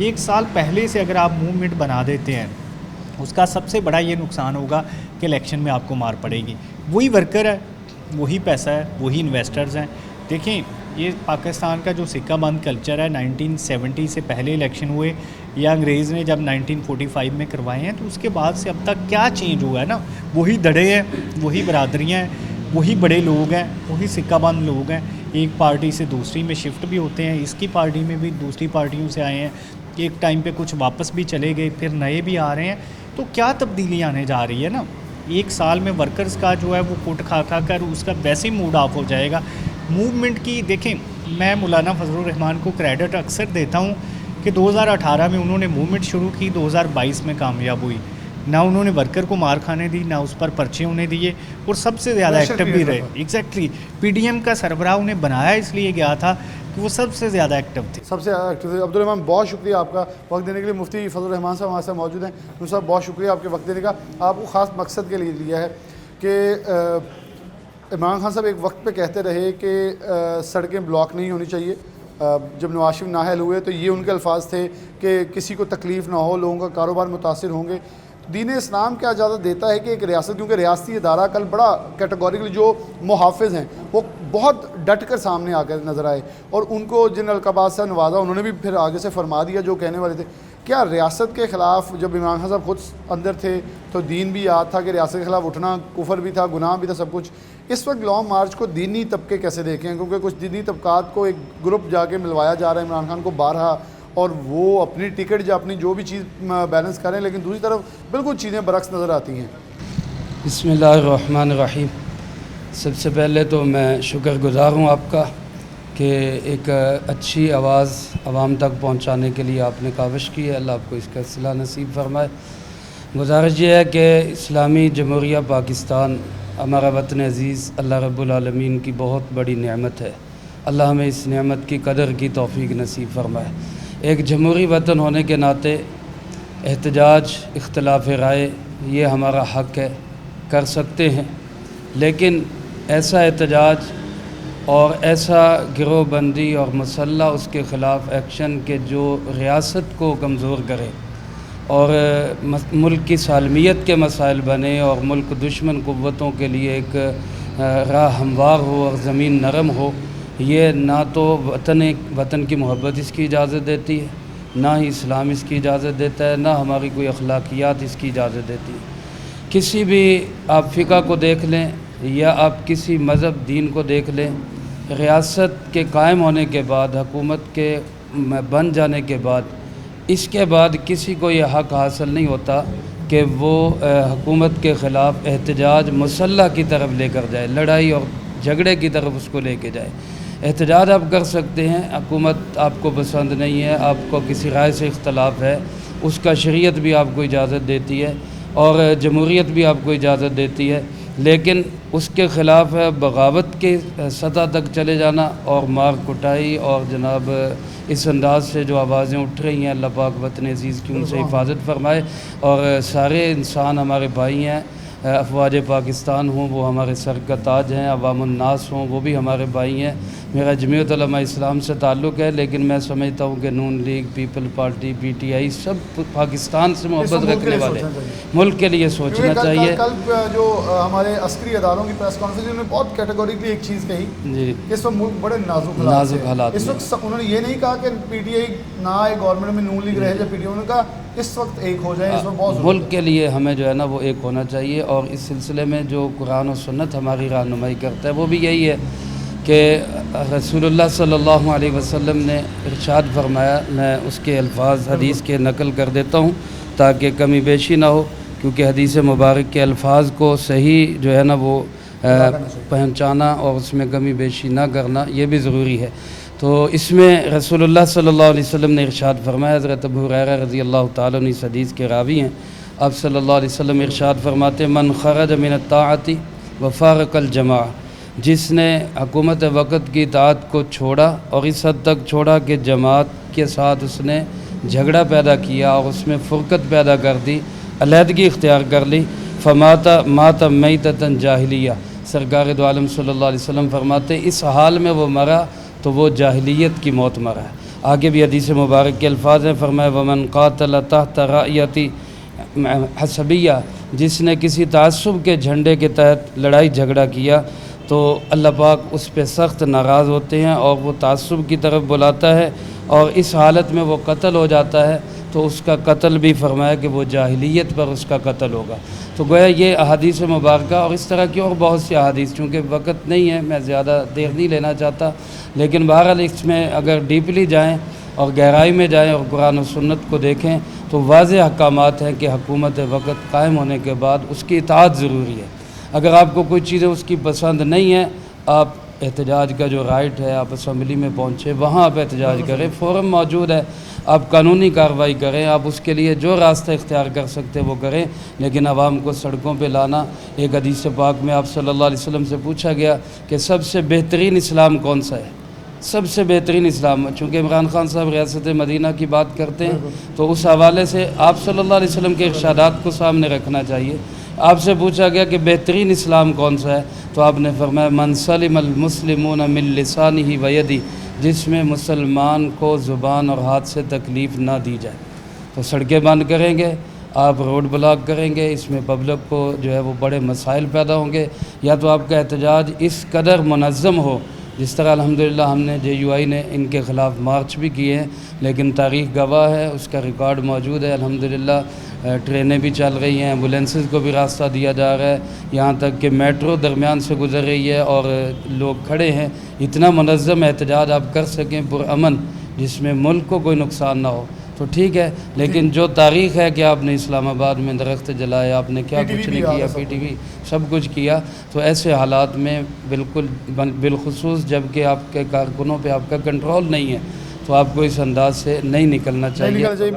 1 साल पहले से अगर आप मूवमेंट बना देते हैं, उसका सबसे बड़ा ये नुकसान होगा कि इलेक्शन में आपको मार पड़ेगी। वही वर्कर है, वही पैसा है, वही इन्वेस्टर्स हैं। देखें, ये पाकिस्तान का जो सिक्का बंद कल्चर है, 1970 से पहले इलेक्शन हुए या अंग्रेज़ ने जब 1945 में करवाए हैं, तो उसके बाद से अब तक क्या चेंज हुआ है ना, वही दड़े हैं, वही बरादरियाँ हैं, वही बड़े लोग हैं, वही सिक्का बंद लोग हैं। एक पार्टी से दूसरी में शिफ्ट भी होते हैं, इसकी पार्टी में भी दूसरी पार्टियों से आए हैं, एक टाइम पे कुछ वापस भी चले गए, फिर नए भी आ रहे हैं। तो क्या तब्दीली आने जा रही है ना, एक साल में वर्कर्स का जो है वो कुट खा खा कर उसका वैसे ही मूड ऑफ हो जाएगा। मूवमेंट की देखें, मैं मौलाना फजलुर रहमान को क्रेडिट अक्सर देता हूँ कि 2018 में उन्होंने मूवमेंट शुरू की, 2022 में कामयाब हुई। ना उन्होंने वर्कर को मार खाने दी, ना उस पर पर्चे उन्हें दिए, और सबसे ज़्यादा एक्टिव भी रहे। एग्जैक्टली पीडीएम का सरबराह उन्हें बनाया इसलिए गया था कि वो सबसे ज़्यादा एक्टिव थे। सबसे एक्टिव थे। अब्दुल रहमान, बहुत शुक्रिया आपका वक्त देने के लिए। मुफ्ती फजलुर रहमान साहब हमारे साथ मौजूद हैं। मुफ्ती साहब, बहुत शुक्रिया आपके वक्त देने का। आपको ख़ास मकसद के लिए लिया है कि इमरान खान साहब एक वक्त पे कहते रहे कि सड़कें ब्लॉक नहीं होनी चाहिए। जब नवाज शरीफ नाअहल हुए तो ये उनके अल्फाज थे कि किसी को तकलीफ़ ना हो, लोगों का कारोबार मुतासिर होंगे। दीन इस्लाम क्या इजाज़त देता है कि एक रियासत, क्योंकि रियासती इदारा कल बड़ा कैटेगोरिकली जो मुहाफ़िज़ हैं वो बहुत डट कर सामने आकर नज़र आए, और उनको जिन अलक़ाबात से नवाजा उन्होंने भी फिर आगे से फरमा दिया जो कहने वाले थे। क्या रियासत के ख़िलाफ़ जब इमरान खान साहब खुद अंदर थे तो दीन भी याद था कि रियासत के ख़िलाफ़ उठना कुफर भी था, गुनाह भी था, सब कुछ। इस वक्त लॉन्ग मार्च को दीनी तबके कैसे देखें, क्योंकि कुछ दीनी तबकात को एक ग्रुप जाके मिलवाया जा रहा है इमरान खान को बारहा, और वो अपनी टिकट या अपनी जो भी चीज़ बैलेंस करें, लेकिन दूसरी तरफ बिल्कुल चीज़ें बरक्स नज़र आती हैं। बिस्मिल्लाहिर्रहमानिर्रहीम। सबसे पहले तो मैं शुक्रगुज़ार हूँ आपका कि एक अच्छी आवाज़ आवाम तक पहुँचाने के लिए आपने काविश की है। अल्लाह आपको इसका सिला नसीब फरमाए। गुजारिश ये है कि इस्लामी जमहूरिया पाकिस्तान हमारा वतन अज़ीज़ अल्लाह रब्बुल आलमीन की बहुत बड़ी नेमत है। अल्लाह हमें इस नेमत की कदर की तौफीक नसीब फरमाए। एक जमहूरी वतन होने के नाते एहतजाज, इख्तिलाफ़ राय ये हमारा हक़ है, कर सकते हैं, लेकिन ऐसा एहतजाज और ऐसा गिरोहबंदी और मसल्ला उसके ख़िलाफ़ एक्शन के जो रियासत को कमज़ोर करे और मुल्क की सालमियत के मसाइल बने और मुल्क दुश्मन क़ुव्वतों के लिए एक राह हमवार हो और ज़मीन नरम हो, ये ना तो वतन की मोहब्बत इसकी इजाज़त देती है, ना ही इस्लाम इसकी इजाज़त देता है, ना हमारी कोई अखलाकियात इसकी इजाज़त देती है। किसी भी आप फ़िक़ा को देख लें या आप किसी मज़हब दीन को देख लें, रियासत के कायम होने के बाद, हुकूमत के बन जाने के बाद, इसके बाद किसी को ये हक़ हासिल नहीं होता कि वो हुकूमत के ख़िलाफ़ एहतजाज मुसल्ला की तरफ लेकर जाए, लड़ाई और झगड़े की तरफ उसको लेके जाए। एहतजाज आप कर सकते हैं, हुकूमत आपको पसंद नहीं है, आपको किसी राय से इख्तलाफ है, उसका शरीयत भी आपको इजाज़त देती है और जमहूरियत भी आपको इजाज़त देती है, लेकिन उसके ख़िलाफ़ बगावत के सतह तक चले जाना और मार कुटाई और जनाब इस अंदाज से जो आवाज़ें उठ रही हैं, अल्लाह पाक वतन अज़ीज़ की उनसे हिफाजत फरमाए। और सारे इंसान हमारे भाई हैं, अफवाज पाकिस्तान हों वो हमारे सर का ताज हैं, अवामुन्नास हों वो भी हमारे भाई हैं। मेरा जमीयत उलमा इस्लाम से ताल्लुक़ है, लेकिन मैं समझता हूँ कि नून लीग, पीपल पार्टी, PTI सब पाकिस्तान से मोहब्बत रखने वाले, मुल्क के लिए सोचना चाहिए। कल जो हमारे अस्करी अदारों की प्रेस कॉन्फ्रेंस में बहुत कैटेगोरिकली एक चीज़ कही जी, इस वक्त मुल्क बड़े नाजुक हालात। इस वक्त उन्होंने ये नहीं कहा कि PTI ना आए गवर्नमेंट में, नून लीग रहे या PTI, उन्होंने कहा इस वक्त एक हो जाए, इस वक्त बहुत मुल्क के लिए हमें जो है ना वो एक होना चाहिए। और इस सिलसिले में जो कुरान और सुन्नत हमारी रहनुमाई करता है वो भी यही है कि रसूलुल्लाह सल्लल्लाहु अलैहि वसल्लम ने इरशाद फरमाया, मैं उसके अल्फाज हदीस के नकल कर देता हूँ ताकि कमी बेशी ना हो, क्योंकि हदीस मुबारक के अल्फाज को सही जो है ना वो पहचाना और उसमें कमी बेशी ना करना ये भी ज़रूरी है। तो इसमें रसूलुल्लाह सल्लल्लाहु अलैहि वसल्लम ने इरशाद फरमाया, हज़रत अबू हुरैरा रज़ी अल्लाह तआला अन्हु इस हदीस के रावी हैं, आप सल्लल्लाहु अलैहि वसल्लम इरशाद फरमाते, मन खरज मिन अत्ताअति व फारक़ल जमा, जिसने हुकूमत वक़्त की इताअत को छोड़ा और इस हद तक छोड़ा कि जमात के साथ उसने झगड़ा पैदा किया और उसमें फ़ुरक़त पैदा कर दी, अलहदगी इख्तियार कर ली, माता मैततन जाहिलिया, सरकार दो आलम सल्लल्लाहु अलैहि वसल्लम फरमाते इस हाल में वो मरा तो वो जाहिलियत की मौत मरा है। आगे भी हदीस मुबारक के अल्फाज हैं, फरमाया वमन क़ातल तहत रायती हसबिया, जिसने किसी तासुब के झंडे के तहत लड़ाई झगड़ा किया तो अल्लाह पाक उस पर सख्त नाराज़ होते हैं और वो तासुब की तरफ बुलाता है और इस हालत में वो कत्ल हो जाता है तो उसका कत्ल भी फरमाया कि वो जाहिलियत पर उसका कत्ल होगा। तो गोया ये अहादीस मुबारक और इस तरह की और बहुत सी अहादीस, चूँकि वक्त नहीं है मैं ज़्यादा देर नहीं लेना चाहता, लेकिन बहरहाल इसमें अगर डीपली जाएँ और गहराई में जाएँ और कुरान और सुन्नत को देखें तो वाज़ेह अहकामात हैं कि हुकूमत वक़्त कायम होने के बाद उसकी इताअत ज़रूरी है। अगर आपको कोई चीज़ें उसकी पसंद नहीं है, आप एहतजाज का जो राइट है, आप असम्बली में पहुँचे, वहाँ आप एहतजाज करें, फोरम मौजूद है, आप कानूनी कार्रवाई करें, आप उसके लिए जो रास्ता इख्तियार कर सकते वो करें, लेकिन आवाम को सड़कों पे लाना। एक हदीस पाक में आप सल्लल्लाहु अलैहि वसल्लम से पूछा गया कि सबसे बेहतरीन इस्लाम कौन सा है, सबसे बेहतरीन इस्लाम, चूँकि इमरान खान साहब रियासत मदीना की बात करते हैं तो उस हवाले से आप सल्लल्लाहु अलैहि वसल्लम के इरशादात को सामने रखना चाहिए। आपसे पूछा गया कि बेहतरीन इस्लाम कौन सा है, तो आपने फरमाया मन सलिमल मुस्लिमून मिन लिसानिही व यदी, जिसमें मुसलमान को ज़ुबान और हाथ से तकलीफ़ ना दी जाए। तो सड़कें बंद करेंगे, आप रोड ब्लॉक करेंगे, इसमें पब्लिक को जो है वो बड़े मसाइल पैदा होंगे। या तो आपका एहतजाज इस कदर मुनज़्ज़म हो, जिस तरह अल्हम्दुलिल्लाह हमने JUI ने इनके ख़िलाफ़ मार्च भी किए हैं, लेकिन तारीख़ गवाह है, उसका रिकॉर्ड मौजूद है। अल्हम्दुलिल्लाह ट्रेनें भी चल रही हैं, एम्बुलेंसेस को भी रास्ता दिया जा रहा है, यहाँ तक कि मेट्रो दरमियान से गुज़र रही है और लोग खड़े हैं। इतना मुनज़्ज़म एहतजाज आप कर सकें पुरअमन, जिसमें मुल्क को कोई नुकसान ना हो, तो ठीक है। लेकिन जो तारीख़ है कि आपने इस्लामाबाद में दरख्त जलाए, आपने क्या कुछ नहीं किया, PTV सब कुछ किया, तो ऐसे हालात में बिल्कुल बिलखुसूस जबकि आपके कारकुनों पे आपका कंट्रोल नहीं है, तो आपको इस अंदाज से नहीं निकलना चाहिए।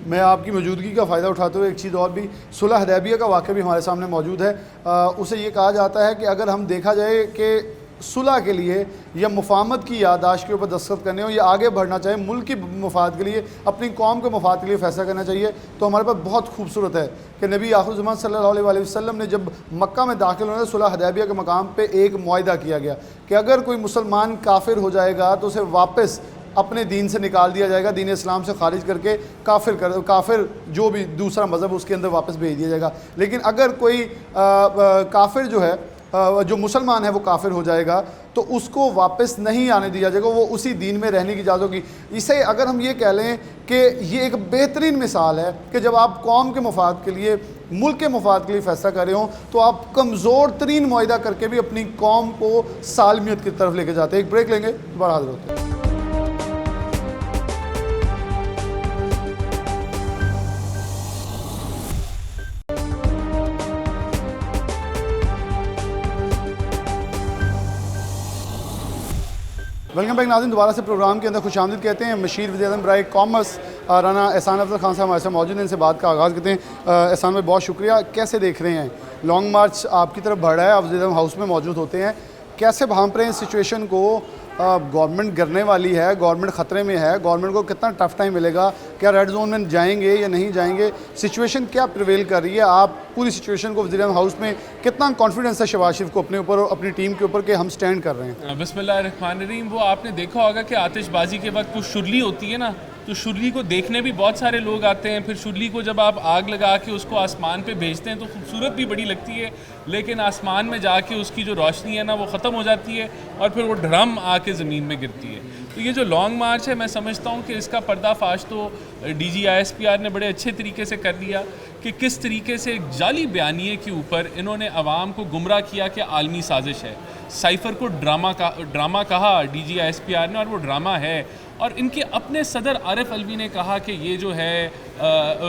मैं आपकी मौजूदगी का फ़ायदा उठाते हुए एक चीज़ और भी, सुलह हुदैबिया का वाक़या भी हमारे सामने मौजूद है। उसे ये कहा जाता है कि अगर हम देखा जाए कि सुलह के लिए या मुफाहमत की याददाश्त के ऊपर दस्तखत करने हो या आगे बढ़ना चाहे, मुल्क की मुफाद के लिए, अपनी कौम के मुफाद के लिए फ़ैसला करना चाहिए, तो हमारे पास बहुत खूबसूरत है कि नबी आखिर ज़मान सल्लल्लाहु अलैहि वसल्लम ने जब मक्का में दाखिल होने सुलह हुदैबिया के मकाम पे एक मुआहिदा किया गया कि अगर कोई मुसलमान काफिर हो जाएगा तो उसे वापस अपने दीन से निकाल दिया जाएगा, दीन इस्लाम से खारिज करके काफिर जो भी दूसरा मज़हब उसके अंदर वापस भेज दिया जाएगा। लेकिन अगर कोई काफिर जो है, जो मुसलमान है वो काफिर हो जाएगा तो उसको वापस नहीं आने दिया जाएगा, वो उसी दीन में रहने की इजाज़त होगी। इसे अगर हम ये कह लें कि ये एक बेहतरीन मिसाल है कि जब आप कौम के मफाद के लिए, मुल्क के मफाद के लिए फ़ैसला कर रहे हो तो आप कमज़ोर तरीन मुआहिदा करके भी अपनी कौम को सालमियत की तरफ लेके जाते हैं। एक ब्रेक लेंगे, दोबारा हाजिर होते हैं। वेलकम बैक नाज़रीन, दोबारा से प्रोग्राम के अंदर खुशामदीद कहते हैं। मशीर वज़ीर आज़म बराए कॉमर्स राना एहसान अफजल खान साहब हमारे साथ मौजूद हैं, इनसे बात का आगाज़ करते हैं। एहसान भाई बहुत शुक्रिया। कैसे देख रहे हैं लॉन्ग मार्च आपकी तरफ बढ़ रहा है, आप वज़ीर आज़म हाउस में मौजूद होते हैं, कैसे भांप रहे हैं सिचुएशन को? गवर्नमेंट गिरने वाली है, गवर्नमेंट ख़तरे में है, गवर्नमेंट को कितना टफ टाइम मिलेगा, क्या रेड जोन में जाएंगे या नहीं जाएंगे, सिचुएशन क्या प्रिवेल कर रही है? आप पूरी सिचुएशन को वज़ीर आज़म हाउस में कितना कॉन्फिडेंस है शहबाज शरीफ को अपने ऊपर और अपनी टीम के ऊपर कि हम स्टैंड कर रहे हैं? बिस्मिल्लाहिर्रहमानिर्रहीम। वो आपने देखा होगा कि आतिशबाजी के वक्त कुछ शुरली होती है ना, तो शुरली को देखने भी बहुत सारे लोग आते हैं। फिर शुरली को जब आप आग लगा के उसको आसमान पे भेजते हैं तो खूबसूरत भी बड़ी लगती है, लेकिन आसमान में जाके उसकी जो रोशनी है ना वो ख़त्म हो जाती है और फिर वो ड्रम आके ज़मीन में गिरती है। तो ये जो लॉन्ग मार्च है, मैं समझता हूँ कि इसका पर्दाफाश तो DG ISPR ने बड़े अच्छे तरीके से कर दिया कि किस तरीके से एक जाली बयानिए के ऊपर इन्होंने आवाम को गुमराह किया कि आलमी साजिश है। साइफ़र को ड्रामा कहा DG ISPR ने, और वो ड्रामा है। और इनके अपने सदर आरिफ अलवी ने कहा कि ये जो है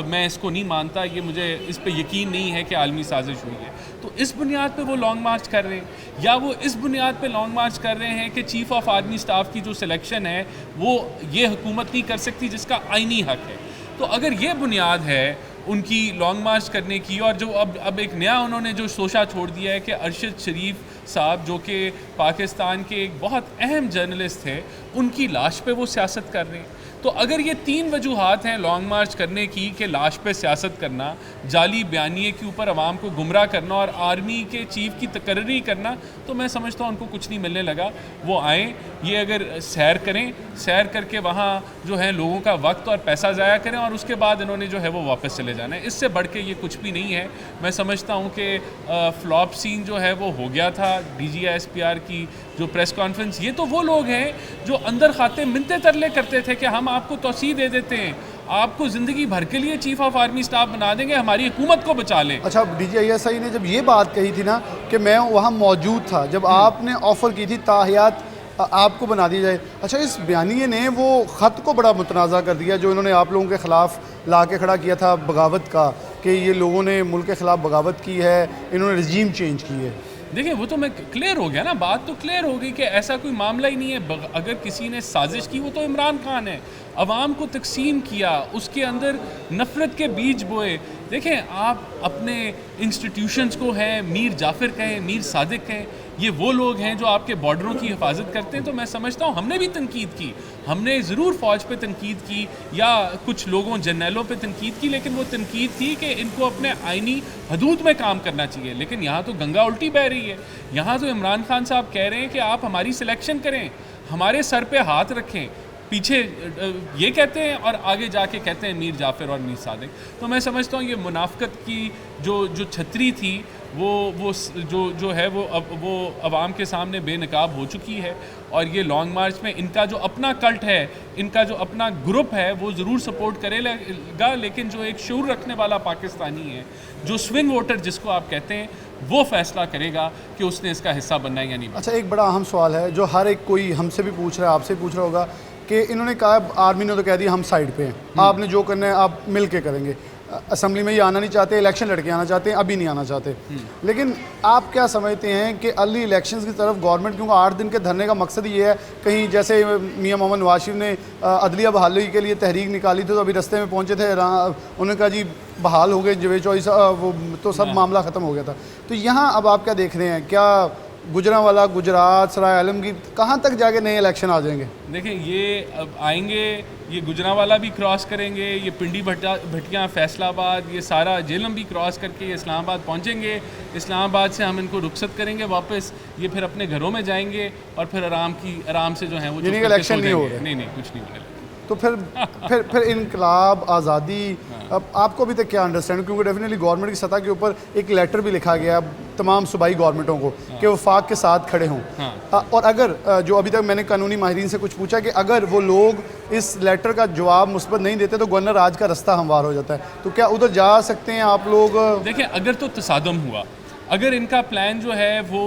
मैं इसको नहीं मानता, ये मुझे इस पे यकीन नहीं है कि आलमी साजिश हुई है। तो इस बुनियाद पे वो लॉन्ग मार्च कर रहे हैं, या वो इस बुनियाद पे लॉन्ग मार्च कर रहे हैं कि चीफ़ ऑफ आर्मी स्टाफ की जो सिलेक्शन है वो ये हुकूमत नहीं कर सकती जिसका आइनी हक है। तो अगर ये बुनियाद है उनकी लॉन्ग मार्च करने की, और जो अब एक नया उन्होंने जो शोशा छोड़ दिया है कि अरशद शरीफ साहब जो कि पाकिस्तान के एक बहुत अहम जर्नलिस्ट थे, उनकी लाश पे वो सियासत कर रहे हैं। तो अगर ये 3 वजूहात हैं लॉन्ग मार्च करने की कि लाश पे सियासत करना, जाली बयानिए के ऊपर आवाम को गुमराह करना और आर्मी के चीफ की तकर्री करना, तो मैं समझता हूँ उनको कुछ नहीं मिलने लगा। वो आएँ, ये अगर सैर करें, सैर करके वहाँ जो है लोगों का वक्त और पैसा ज़ाया करें, और उसके बाद इन्होंने जो है वो वापस चले जाना है। इससे बढ़ के ये कुछ भी नहीं है। मैं समझता हूँ कि फ्लॉप सीन जो है वो हो गया था। DG ISPR की जो प्रेस कॉन्फ्रेंस, ये तो वो लोग हैं जो अंदर खाते मिन्नते तरले करते थे कि हम आपको तौसीह दे देते हैं, आपको ज़िंदगी भर के लिए चीफ ऑफ आर्मी स्टाफ बना देंगे, हमारी हुकूमत को बचा लें। अच्छा, DGISI ने जब ये बात कही थी ना कि मैं वहाँ मौजूद था जब आपने ऑफ़र की थी ताहियात आपको बना दी जाए, अच्छा इस बयानिए ने वो ख़त को बड़ा मुतनाज़ा कर दिया जो इन्होंने आप लोगों के ख़िलाफ़ ला के खड़ा किया था बगावत का, कि ये लोगों ने मुल्क के ख़िलाफ़ बगावत की है, इन्होंने रजीम चेंज की है। देखिए वो तो मैं क्लियर हो गया ना, बात तो क्लियर हो गई कि ऐसा कोई मामला ही नहीं है। अगर किसी ने साजिश की वो तो इमरान खान है, अवाम को तकसीम किया, उसके अंदर नफ़रत के बीज बोए। देखें आप अपने इंस्टीट्यूशंस को हैं, मीर जाफ़िर कहें, मीर सादिक कहें, ये वो लोग हैं जो आपके बॉर्डरों की हिफाजत करते हैं। तो मैं समझता हूँ हमने भी तनकीद की, हमने ज़रूर फ़ौज पे तनकीद की या कुछ लोगों जर्नैलों पे तनकीद की, लेकिन वो तनकीद थी कि इनको अपने आइनी हदूद में काम करना चाहिए। लेकिन यहाँ तो गंगा उल्टी बह रही है। यहाँ तो इमरान खान साहब कह रहे हैं कि आप हमारी सिलेक्शन करें, हमारे सर पे हाथ रखें, पीछे ये कहते हैं और आगे जाके कहते हैं मीर जाफ़िर और मीर सादिक। तो मैं समझता हूँ ये मुनाफ़िकत की जो छतरी थी वो जो है वो अवाम के सामने बेनकाब हो चुकी है। और ये लॉन्ग मार्च में इनका जो अपना कल्ट है, इनका जो अपना ग्रुप है वो ज़रूर सपोर्ट करेगा, लेकिन जो एक शऊर रखने वाला पाकिस्तानी है, जो स्विंग वोटर जिसको आप कहते हैं, वो फैसला करेगा कि उसने इसका हिस्सा बनना है या नहीं। अच्छा, एक बड़ा अहम सवाल है जो हर एक कोई हमसे भी पूछ रहा है, आपसे पूछ रहा होगा कि इन्होंने कहा, आर्मी ने तो कह दिया हम साइड पे हैं, आपने जो करना है आप मिल के करेंगे, असम्बली में ये आना नहीं चाहते, इलेक्शन लड़के आना चाहते हैं, अभी नहीं आना चाहते। लेकिन आप क्या समझते हैं कि अर्ली इलेक्शंस की तरफ गवर्नमेंट, क्योंकि 8 दिन के धरने का मकसद ये है, कहीं जैसे मियां मोहम्मद नवाज शरीफ ने अदलिया बहाली के लिए तहरीक निकाली थी तो अभी रास्ते में पहुंचे थे, उन्होंने कहा जी बहाल हो गए जवेद चौधरी, वो तो सब मामला ख़त्म हो गया था। तो यहाँ अब आप क्या देख रहे हैं, क्या गुजरांवाला, गुजरात, सराय आलमगीर, कहाँ तक जाके नए इलेक्शन आ जाएंगे? देखिए ये अब आएंगे, ये गुजरांवाला भी क्रॉस करेंगे, ये पिंडी भटिया, फैसलाबाद, ये सारा जेलम भी क्रॉस करके ये इस्लामाबाद पहुंचेंगे। इस्लामाबाद से हम इनको रुखसत करेंगे वापस, ये फिर अपने घरों में जाएंगे और फिर आराम से जो है वो इलेक्शन नहीं हो रहे। नहीं कुछ नहीं होने। तो फिर इनकलाब, आज़ादी, अब आपको अभी तक क्या अंडरस्टैंड, क्योंकि डेफिनेटली गवर्नमेंट की सतह के ऊपर एक लेटर भी लिखा गया तमाम सूबाई गवर्नमेंटों को कि वफाक के साथ खड़े हों। और अगर जो अभी तक मैंने कानूनी माहिरीन से कुछ पूछा कि अगर वो लोग इस लेटर का जवाब मुस्बत नहीं देते तो गवर्नर आज का रास्ता हमवार हो जाता है, तो क्या उधर जा सकते हैं आप लोग? देखिए अगर तो तसादम हुआ, अगर इनका प्लान जो है वो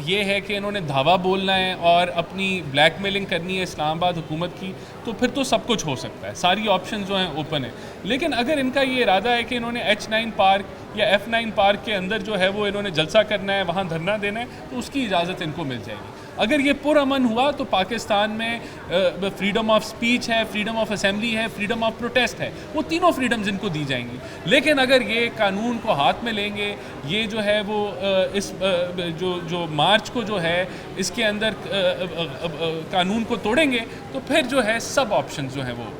ये है कि इन्होंने धावा बोलना है और अपनी ब्लैकमेलिंग करनी है इस्लामाबाद हुकूमत की, तो फिर तो सब कुछ हो सकता है, सारी ऑप्शन जो हैं ओपन है। लेकिन अगर इनका ये इरादा है कि इन्होंने H9 पार्क या F9 पार्क के अंदर जो है वो इन्होंने जलसा करना है, वहाँ धरना देना है, तो उसकी इजाज़त इनको मिल जाएगी। अगर ये पुरअमन हुआ तो पाकिस्तान में फ्रीडम ऑफ स्पीच है, फ्रीडम ऑफ असेंबली है, फ्रीडम ऑफ प्रोटेस्ट है, वो तीनों फ्रीडम्स इनको दी जाएंगी। लेकिन अगर ये कानून को हाथ में लेंगे, ये जो है वो इस जो मार्च को जो है इसके अंदर कानून को तोड़ेंगे, तो फिर जो है सब ऑप्शन जो है वो।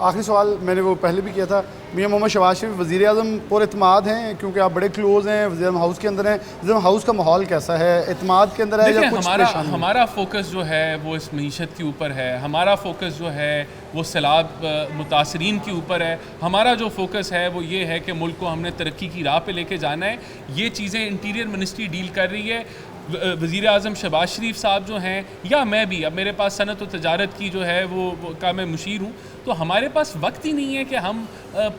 आखिरी सवाल मैंने वो पहले भी किया था, मियां मोहम्मद शहबाज शरीफ वज़ीर आज़म पुरएतमाद हैं, क्योंकि आप बड़े क्लोज़ हैं, वज़ीर आज़म हाउस के अंदर हैं, वज़ीर आज़म हाउस का माहौल कैसा है, एतमाद के अंदर है या कुछ परेशानी? हमारा फोकस जो है वो इस मीशत के ऊपर है, हमारा फोकस जो है वो सैलाब मुतासरीन के ऊपर है, हमारा जो फोकस है वो ये है कि मुल्क को हमने तरक्की की राह पे लेके जाना है। ये चीज़ें इंटीरियर मिनिस्ट्री डील कर रही है। वज़ीर आज़म शहबाज शरीफ साहब जो हैं या मैं भी, अब मेरे पास सनत और तजारत की जो है वो का मैं मुशीर हूँ, तो हमारे पास वक्त ही नहीं है कि हम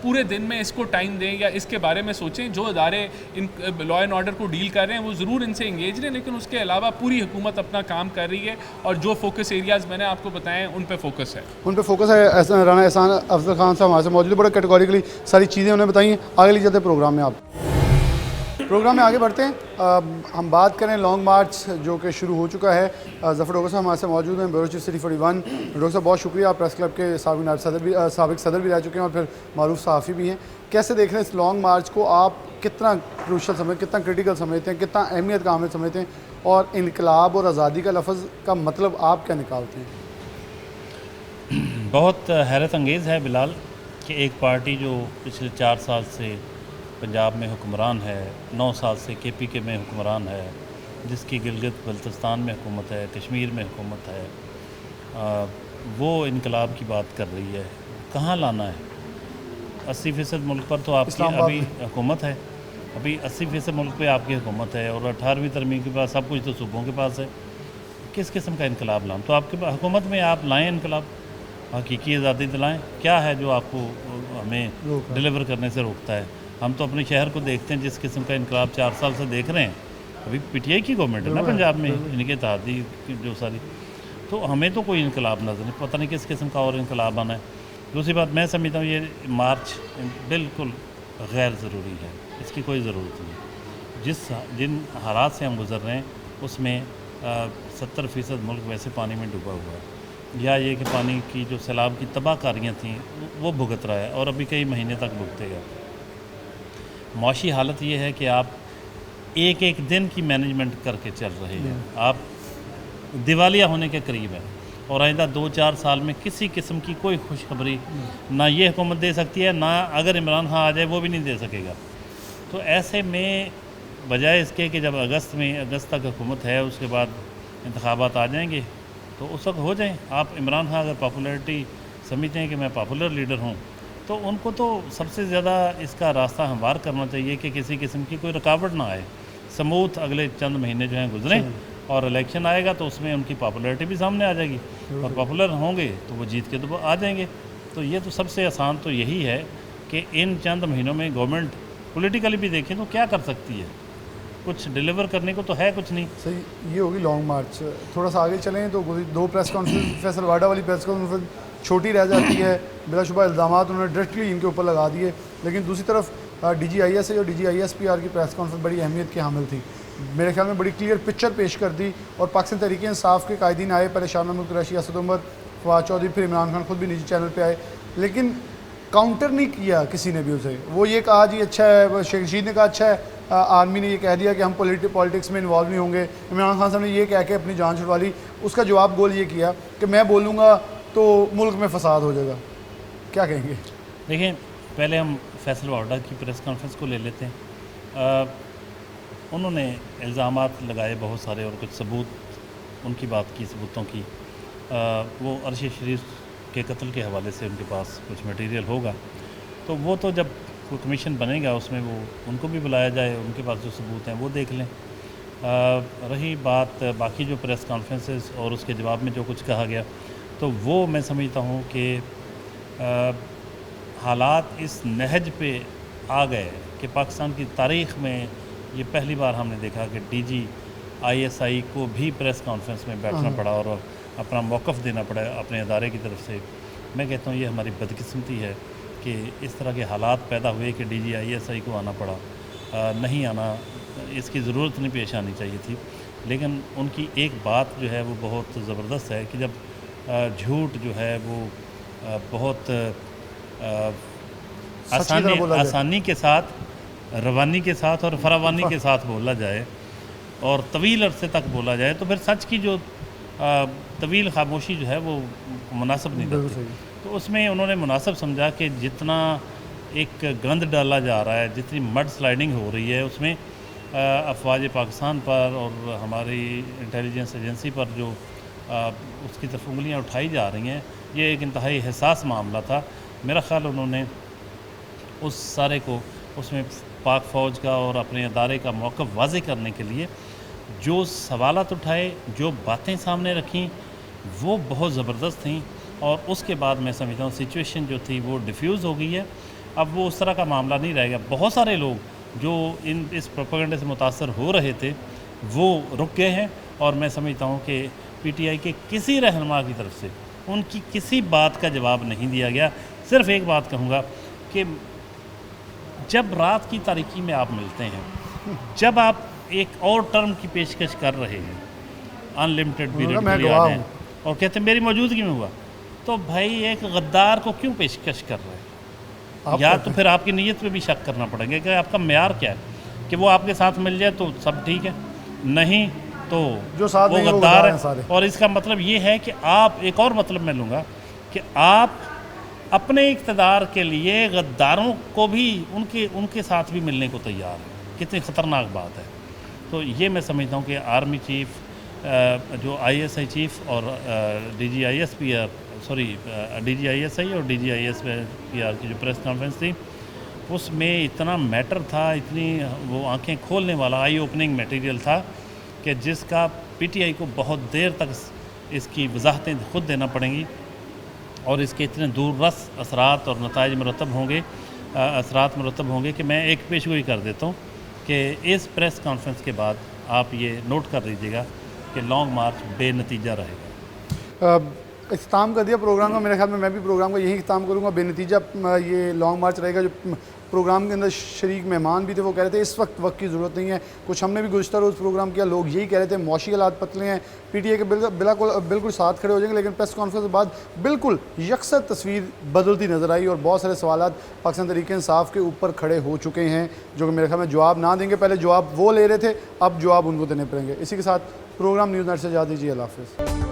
पूरे दिन में इसको टाइम दें या इसके बारे में सोचें। जो इदारे इन लॉ एंड ऑर्डर को डील कर रहे हैं वो ज़रूर इनसे इंगेज रहें, लेकिन उसके अलावा पूरी हुकूमत अपना काम कर रही है और जो फोकस एरियाज़ मैंने आपको बताए उन पर फोकस है। राना एहसान अफजल खान साहब हमारे से मौजूद, बड़े कैटेगोरिकली सारी चीज़ें उन्हें बताई। आगे ले जाते प्रोग्राम में, आप प्रोग्राम में आगे बढ़ते हैं। हम बात करें लॉन्ग मार्च जो कि शुरू हो चुका है। ज़फ़र डॉक्टर साहब हमारे से मौजूद हैं, ब्यूरो चीफ सिटी 41। डॉक्टर साहब बहुत शुक्रिया, आप प्रेस क्लब के साबिक़ सदर भी रह चुके हैं और फिर मारूफ सहाफ़ी भी हैं। कैसे देख रहे हैं इस लॉन्ग मार्च को आप? कितना क्रूशल समझ, कितना क्रिटिकल समझते हैं, कितना अहमियत का हामिल समझते हैं, और इनकलाब और आज़ादी का लफ्ज़ का मतलब आप क्या निकालते हैं? बहुत हैरत अंगेज़ है बिलाल कि एक पार्टी जो पिछले 4 साल से पंजाब में हुक्मरान है, 9 साल से KPK में हुक्मरान है, जिसकी गिलगित बल्तिस्तान में हुकूमत है, कश्मीर में हुकूमत है, वो इनकलाब की बात कर रही है। कहाँ लाना है? 80% मुल्क पर तो आपकी अभी हुकूमत है, अभी 80% मुल्क पे आपकी हुकूमत है और 18वीं तरमीम के पास सब कुछ तो सूबों के पास है। किस किस्म का इनकलाब लाएं? तो आपके हुकूमत में आप लाएँ इनकलाब, हकीकी आज़ादी दिलाएं। क्या है जो आपको हमें डिलीवर करने से रोकता है? हम तो अपने शहर को देखते हैं, जिस किस्म का इनकलाब 4 साल से देख रहे हैं। अभी पीटीआई की गवर्नमेंट है ना पंजाब में, इनके तहत ही जो सारी, तो हमें तो कोई इनकलाब नज़र नहीं, पता नहीं किस किस्म का और इनकलाब आना है। दूसरी बात, मैं समझता हूँ ये मार्च बिल्कुल गैर ज़रूरी है, इसकी कोई ज़रूरत नहीं। जिन हालात से हम गुज़र रहे हैं उसमें 70% मुल्क वैसे पानी में डूबा हुआ है, या ये कि पानी की जो सैलाब की तबाहकारियाँ थीं वो भुगत रहा है और अभी कई महीने तक भुगतेगा। माशी हालत ये है कि आप एक एक दिन की मैनेजमेंट करके चल रहे हैं, आप दिवालिया होने के करीब हैं, और आइंदा 2-4 साल में किसी किस्म की कोई खुशखबरी ना ये हुकूमत दे सकती है, ना अगर इमरान खान आ जाए वो भी नहीं दे सकेगा। तो ऐसे में बजाय इसके कि जब अगस्त तक हुकूमत है, उसके बाद इंतखाबात आ जाएंगे तो उस वक्त हो जाएं। आप इमरान खान अगर पॉपुलैरिटी समझते हैं कि मैं पॉपुलर लीडर हूँ, तो उनको तो सबसे ज़्यादा इसका रास्ता हमवार करना चाहिए कि किसी किस्म की कोई रुकावट ना आए, स्मूथ अगले चंद महीने जो हैं गुजरें, और इलेक्शन आएगा तो उसमें उनकी पॉपुलैरिटी भी सामने आ जाएगी, और पॉपुलर होंगे तो वो जीत के तो आ जाएंगे। तो ये तो सबसे आसान तो यही है कि इन चंद महीनों में गवर्नमेंट पॉलिटिकली भी देखें तो क्या कर सकती है, कुछ डिलीवर करने को तो है कुछ नहीं। सही, ये होगी लॉन्ग मार्च। थोड़ा सा आगे चलें तो 2 प्रेस कॉन्फ्रेंस, फैसल वाडा वाली प्रेस कॉन्फ्रेंस छोटी रह जाती है, बिलाशुबा इल्ज़ाम उन्होंने डायरेक्टली इनके ऊपर लगा दिए। लेकिन दूसरी तरफ DGISA और DGISPR की प्रेस कॉन्फ्रेंस बड़ी अहमियत की हामिल थी, मेरे ख्याल में बड़ी क्लियर पिक्चर पेश कर दी। और पाकिस्तान तहरीक इंसाफ के कायदीन आए, पहले शाह महमूद कुरैशी, असद उमर, फवाद चौधरी, फिर इमरान खान खुद भी निजी चैनल पे आए, लेकिन काउंटर नहीं किया किसी ने भी उसे। वो ये कहा जी अच्छा है, शेख रशीद ने कहा अच्छा है, आर्मी ने ये कह दिया कि हम पॉलिटिक्स में इन्वॉल्व नहीं होंगे, इमरान खान साहब ने ये कह के अपनी जान छुड़वा ली। उसका जवाब गोल ये किया कि मैं बोलूँगा तो मुल्क में फसाद हो जाएगा। क्या कहेंगे? देखें, पहले हम फैसल वाडा की प्रेस कॉन्फ्रेंस को ले लेते हैं। उन्होंने इल्ज़ामात लगाए बहुत सारे, और कुछ सबूत उनकी बात की, सबूतों की। वो अरशी शरीफ के कत्ल के हवाले से उनके पास कुछ मटेरियल होगा, तो वो तो जब कोई कमीशन बनेगा उसमें वो उनको भी बुलाया जाए, उनके पास जो सबूत हैं वो देख लें। रही बात बाकी जो प्रेस कॉन्फ्रेंसेस और उसके जवाब में जो कुछ कहा गया, तो वो मैं समझता हूँ कि हालात इस नहज पे आ गए कि पाकिस्तान की तारीख़ में ये पहली बार हमने देखा कि DGISI को भी प्रेस कॉन्फ्रेंस में बैठना पड़ा और अपना मौक़िफ़ देना पड़ा अपने अदारे की तरफ से। मैं कहता हूँ ये हमारी बदकिस्मती है कि इस तरह के हालात पैदा हुए कि DGISI को आना पड़ा। नहीं आना, इसकी ज़रूरत नहीं पेश आनी चाहिए थी। लेकिन उनकी एक बात जो है वो बहुत ज़बरदस्त है कि जब झूठ जो है वो बहुत आसानी के साथ, रवानी के साथ और फरावानी के साथ बोला जाए और तवील अरसे तक बोला जाए, तो फिर सच की जो तवील खामोशी जो है वो मुनासिब नहीं रहती। तो उसमें उन्होंने मुनासिब समझा कि जितना एक गंद डाला जा रहा है, जितनी मड स्लाइडिंग हो रही है, उसमें अफवाज पाकिस्तान पर और हमारी इंटेलिजेंस एजेंसी पर जो उसकी तरफ उंगलियां उठाई जा रही हैं, ये एक इंतहाई हसास मामला था। मेरा ख़्याल उन्होंने उस सारे को, उसमें पाक फ़ौज का और अपने अदारे का मौक़िफ़ वाज़े करने के लिए जो सवालात उठाए, जो बातें सामने रखीं, वो बहुत ज़बरदस्त थीं। और उसके बाद मैं समझता हूँ सिचुएशन जो थी वो डिफ्यूज़ हो गई है। अब वो उस तरह का मामला नहीं रहेगा। बहुत सारे लोग जो इस प्रोपेगेंडे से मुतासर हो रहे थे वो रुक गए हैं, और मैं समझता हूँ कि PTI के किसी रहनुमा की तरफ से उनकी किसी बात का जवाब नहीं दिया गया। सिर्फ़ एक बात कहूँगा कि जब रात की तारीकी में आप मिलते हैं, जब आप एक और टर्म की पेशकश कर रहे हैं, अनलिमिटेड पीरियड के लिए आ रहे हैं और कहते हैं मेरी मौजूदगी में हुआ, तो भाई एक गद्दार को क्यों पेशकश कर रहे हैं? या तो फिर आपकी नीयत पे भी शक करना पड़ेगा कि आपका मेयार क्या है कि वो आपके साथ मिल जाए तो सब ठीक है, नहीं तो जो साथ वो गद्दार है। और इसका मतलब ये है कि आप, एक और मतलब मैं लूँगा कि आप अपने इक़्तिदार के लिए गद्दारों को भी उनके साथ भी मिलने को तैयार है। कितनी ख़तरनाक बात है। तो ये मैं समझता हूँ कि आर्मी चीफ़, जो ISI चीफ़ और DGISI और DGISPR की जो प्रेस कॉन्फ्रेंस थी, उसमें इतना मैटर था, इतनी वो आंखें खोलने वाला आई ओपनिंग मटेरियल था कि जिसका PTI को बहुत देर तक इसकी वजाहतें खुद देना पड़ेंगी। और इसके इतने दूररस असरात और नताइज मरतब होंगे कि मैं एक पेशगोई कर देता हूँ कि इस प्रेस कॉन्फ्रेंस के बाद आप ये नोट कर लीजिएगा कि लॉन्ग मार्च बेनतीजा रहेगा। इख्तिताम कर दिया प्रोग्राम का, मेरे ख्याल में मैं भी प्रोग्राम का यही इख्तिताम करूँगा। बेनतीजा ये लॉन्ग मार्च रहेगा। जो प्रोग्राम के अंदर शरीक मेहमान भी थे वो कह रहे थे इस वक्त की ज़रूरत नहीं है। कुछ हमने भी गुज़श्ता रोज़ प्रोग्राम किया, लोग यही कह रहे थे मुआशी हालात पतले हैं, PTI के बिल्कुल साथ खड़े हो जाएंगे। लेकिन प्रेस कॉन्फ्रेंस के बाद बिल्कुल यकसर तस्वीर बदलती नज़र आई और बहुत सारे सवालात पाकिस्तान तहरीक-ए-इंसाफ के ऊपर खड़े हो चुके हैं, जो कि मेरे ख्याल में जवाब ना देंगे। पहले जवाब वो ले रहे थे, अब जवाब उनको देने पड़ेंगे। इसी के साथ प्रोग्राम न्यूज़ नाइट से जा दीजिए। अल्लाह हाफ़िज़।